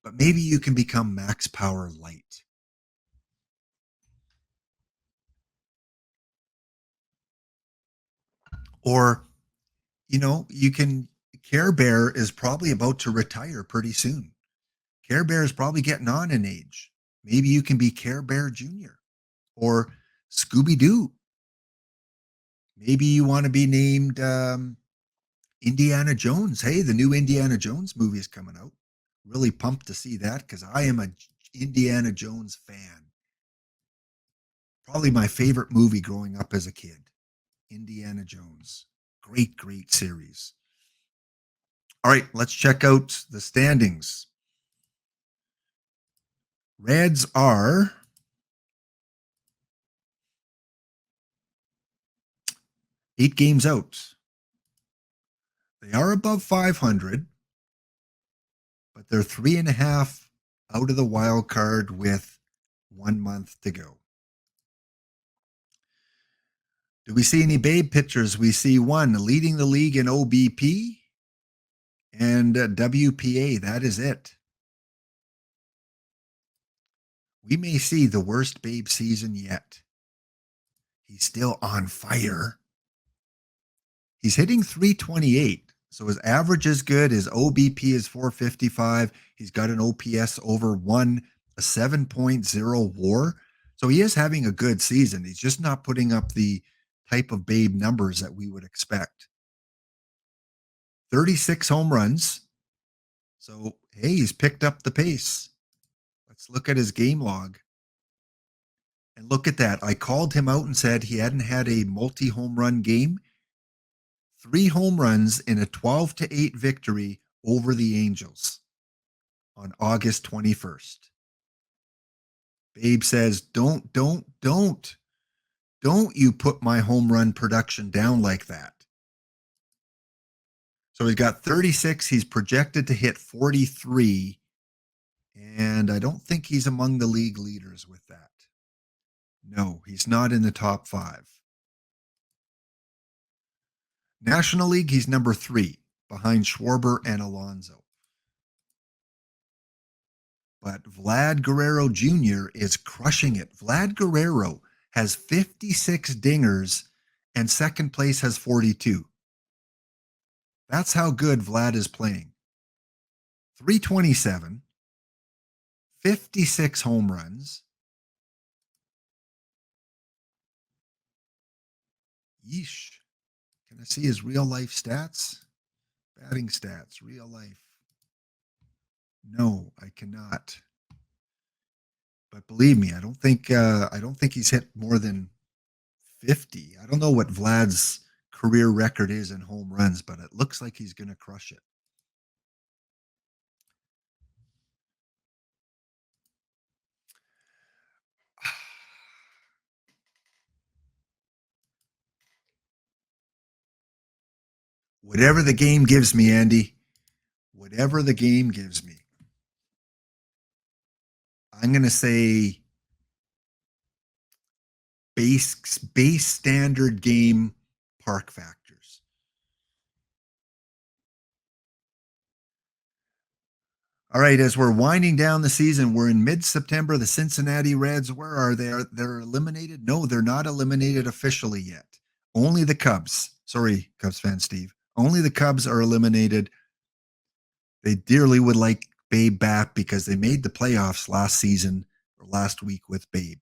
but maybe you can become Max Power Light. Or, you can, Care Bear is probably about to retire pretty soon. Care Bear is probably getting on in age. Maybe you can be Care Bear Jr. or Scooby Doo. Maybe you want to be named Indiana Jones. Hey, the new Indiana Jones movie is coming out. Really pumped to see that because I am a Indiana Jones fan. Probably my favorite movie growing up as a kid, Indiana Jones. Great series. All right, let's check out the standings. Reds are 8 games out. They are above 500, but they're 3.5 out of the wild card with 1 month to go. Do we see any Babe pitchers? We see one leading the league in OBP and WPA. That is it. We may see the worst Babe season yet. He's still on fire. He's hitting 328. So his average is good. His OBP is 455. He's got an OPS over 1, a 7.0 WAR. So he is having a good season. He's just not putting up the type of Babe numbers that we would expect. 36 home runs. So, hey, he's picked up the pace. Let's look at his game log. And look at that. I called him out and said he hadn't had a multi-home run game. 3 home runs in a 12-8 victory over the Angels on August 21st. Babe says, don't you put my home run production down like that. So he's got 36. He's projected to hit 43. And I don't think he's among the league leaders with that. No, he's not in the top 5. National League, he's number 3, behind Schwarber and Alonso. But Vlad Guerrero Jr. is crushing it. Vlad Guerrero has 56 dingers and second place has 42. That's how good Vlad is playing. 327, 56 home runs. Yeesh. Can I see his real life stats? Batting stats, real life. No, I cannot. But believe me, I don't think he's hit more than 50. I don't know what Vlad's career record is in home runs, but it looks like he's going to crush it. Whatever the game gives me, Andy, whatever the game gives me, I'm going to say base standard game park factors. All right, as we're winding down the season, we're in mid-September. The Cincinnati Reds, where are they? They're eliminated? No, they're not eliminated officially yet. Only the Cubs. Sorry, Cubs fan Steve. Only the Cubs are eliminated. They dearly would like Babe back because they made the playoffs last season or last week with Babe.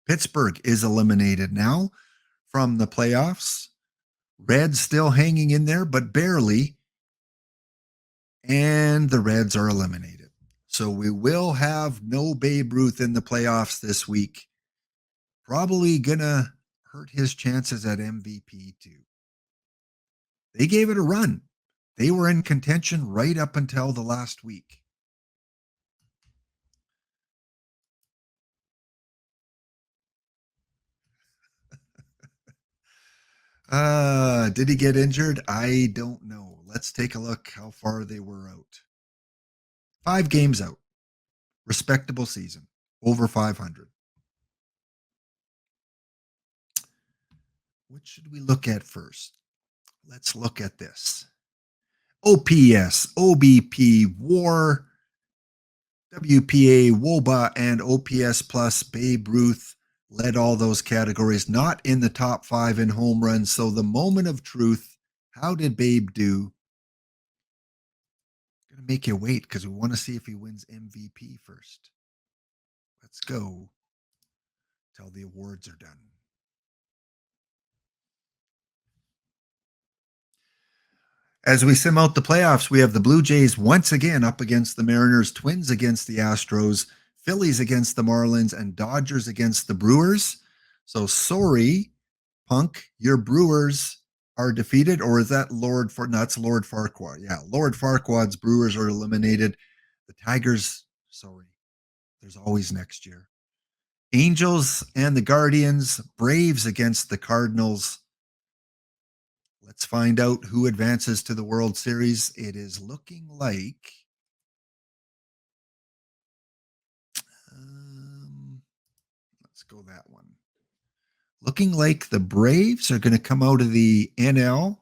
Pittsburgh is eliminated now from the playoffs. Reds still hanging in there, but barely. And the Reds are eliminated. So we will have no Babe Ruth in the playoffs this week. Probably gonna hurt his chances at MVP too. They gave it a run. They were in contention right up until the last week. Did he get injured? I don't know. Let's take a look how far they were out. 5 games out. Respectable season. Over 500. What should we look at first? Let's look at this. OPS, OBP, WAR, WPA, WOBA, and OPS plus. Babe Ruth led all those categories, not in the top 5 in home runs. So the moment of truth, how did Babe do? I'm going to make you wait because we want to see if he wins MVP first. Let's go till the awards are done. As we sim out the playoffs, we have the Blue Jays once again up against the Mariners, Twins against the Astros, Phillies against the Marlins, and Dodgers against the Brewers. So sorry, Punk, your Brewers are defeated, or is that Lord Farquaad? Yeah, Lord Farquaad's Brewers are eliminated. The Tigers, sorry, there's always next year. Angels and the Guardians, Braves against the Cardinals. Let's find out who advances to the World Series. It is looking like let's go that one. Looking like the Braves are going to come out of the NL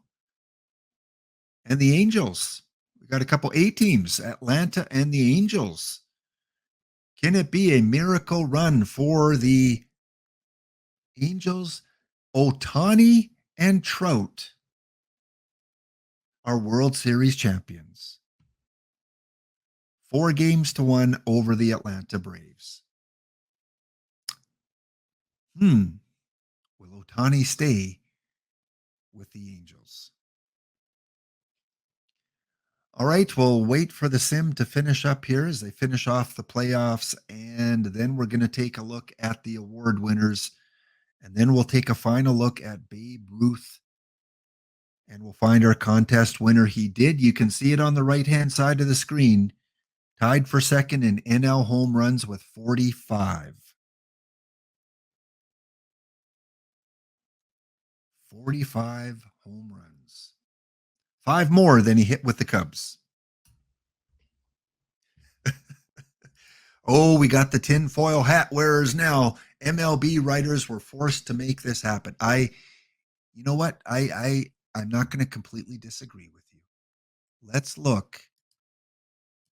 and the Angels. We got a couple A teams, Atlanta and the Angels. Can it be a miracle run for the Angels? Ohtani and Trout are World Series champions. 4-1 over the Atlanta Braves. Will Ohtani stay with the Angels? All right, we'll wait for the sim to finish up here as they finish off the playoffs, and then we're going to take a look at the award winners, and then we'll take a final look at Babe Ruth, and we'll find our contest winner. He did, you can see it on the right-hand side of the screen, tied for second in NL home runs with 45. 45 home runs. 5 more than he hit with the Cubs. Oh, we got the tinfoil hat wearers now. MLB writers were forced to make this happen. You know what? I'm not going to completely disagree with you. Let's look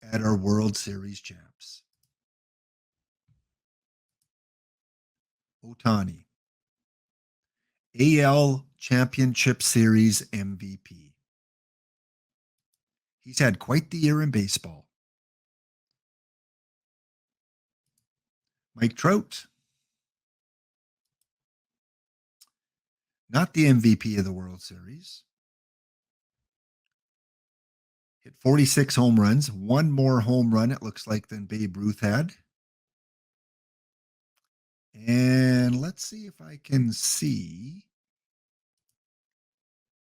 at our World Series champs. Ohtani, AL Championship Series MVP. He's had quite the year in baseball. Mike Trout, not the MVP of the World Series. Hit 46 home runs, 1 more home run, it looks like, than Babe Ruth had. And let's see if I can see.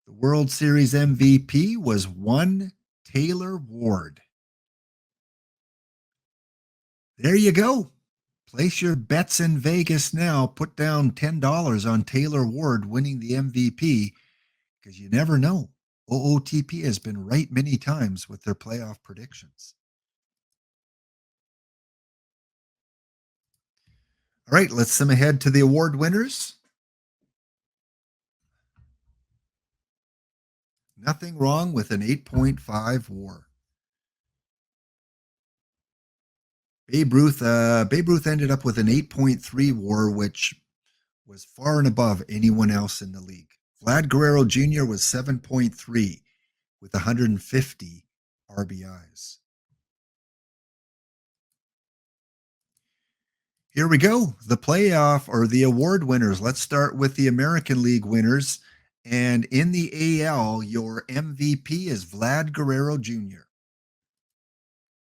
The World Series MVP was one Taylor Ward. There you go. Place your bets in Vegas now. Put down $10 on Taylor Ward winning the MVP because you never know. OOTP has been right many times with their playoff predictions. All right, let's sim ahead to the award winners. Nothing wrong with an 8.5 WAR. Babe Ruth ended up with an 8.3 WAR, which was far and above anyone else in the league. Vlad Guerrero Jr. was 7.3 with 150 RBIs. Here we go. The playoff or the award winners. Let's start with the American League winners. And in the AL, your MVP is Vlad Guerrero Jr.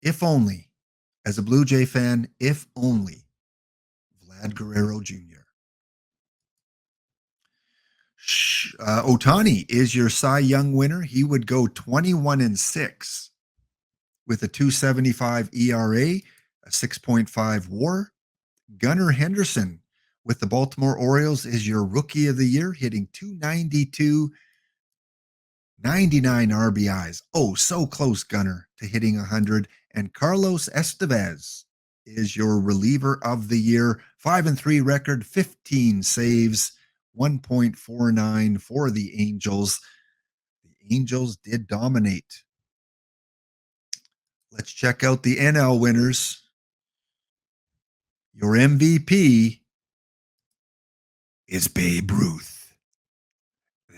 If only, as a Blue Jay fan, if only Vlad Guerrero Jr. Otani is your Cy Young winner. He would go 21-6 with a 2.75 ERA, a 6.5 WAR. Gunnar Henderson with the Baltimore Orioles is your Rookie of the Year, hitting 292, 99 RBIs. Oh, so close, Gunnar, to hitting 100. And Carlos Estevez is your Reliever of the Year, 5-3 record, 15 saves, 1.49 for the Angels. The Angels did dominate. Let's check out the NL winners. Your MVP is Babe Ruth.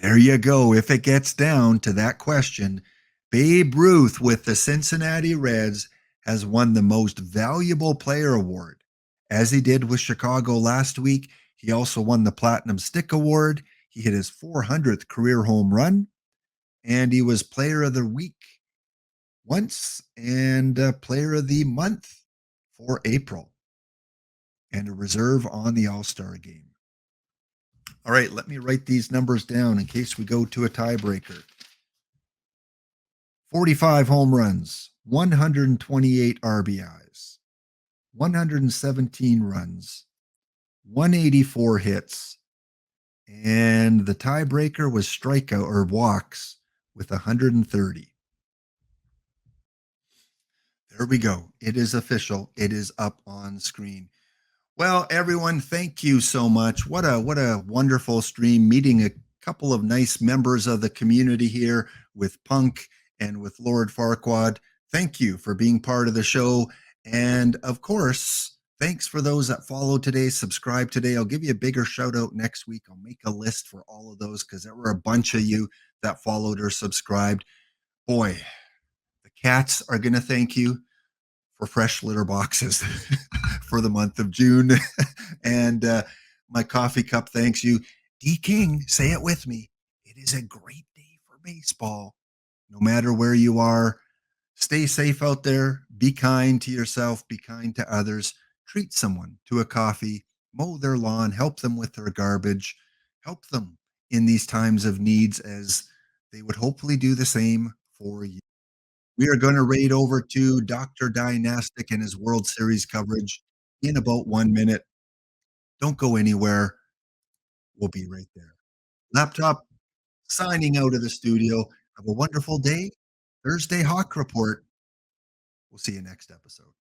There you go. If it gets down to that question, Babe Ruth with the Cincinnati Reds has won the Most Valuable Player Award. As he did with Chicago last week, he also won the Platinum Stick Award. He hit his 400th career home run, and he was Player of the Week once and Player of the Month for April, and a reserve on the All-Star game. All right, let me write these numbers down in case we go to a tiebreaker. 45 home runs, 128 RBIs, 117 runs, 184 hits, and the tiebreaker was strikeout or walks with 130. There we go. It is official. It is up on screen. Well, everyone, thank you so much. What a wonderful stream, meeting a couple of nice members of the community here with Punk and with Lord Farquaad. Thank you for being part of the show. And of course, thanks for those that followed today, subscribed today. I'll give you a bigger shout out next week. I'll make a list for all of those because there were a bunch of you that followed or subscribed. Boy, the cats are going to thank you for fresh litter boxes for the month of June. And my coffee cup thanks you. D King, say it with me. It is a great day for baseball. No matter where you are, stay safe out there. Be kind to yourself. Be kind to others. Treat someone to a coffee. Mow their lawn. Help them with their garbage. Help them in these times of needs as they would hopefully do the same for you. We are going to raid over to Dr. Dynastic and his World Series coverage in about 1 minute. Don't go anywhere. We'll be right there. Laptop signing out of the studio. Have a wonderful day. Thursday Hawk Report. We'll see you next episode.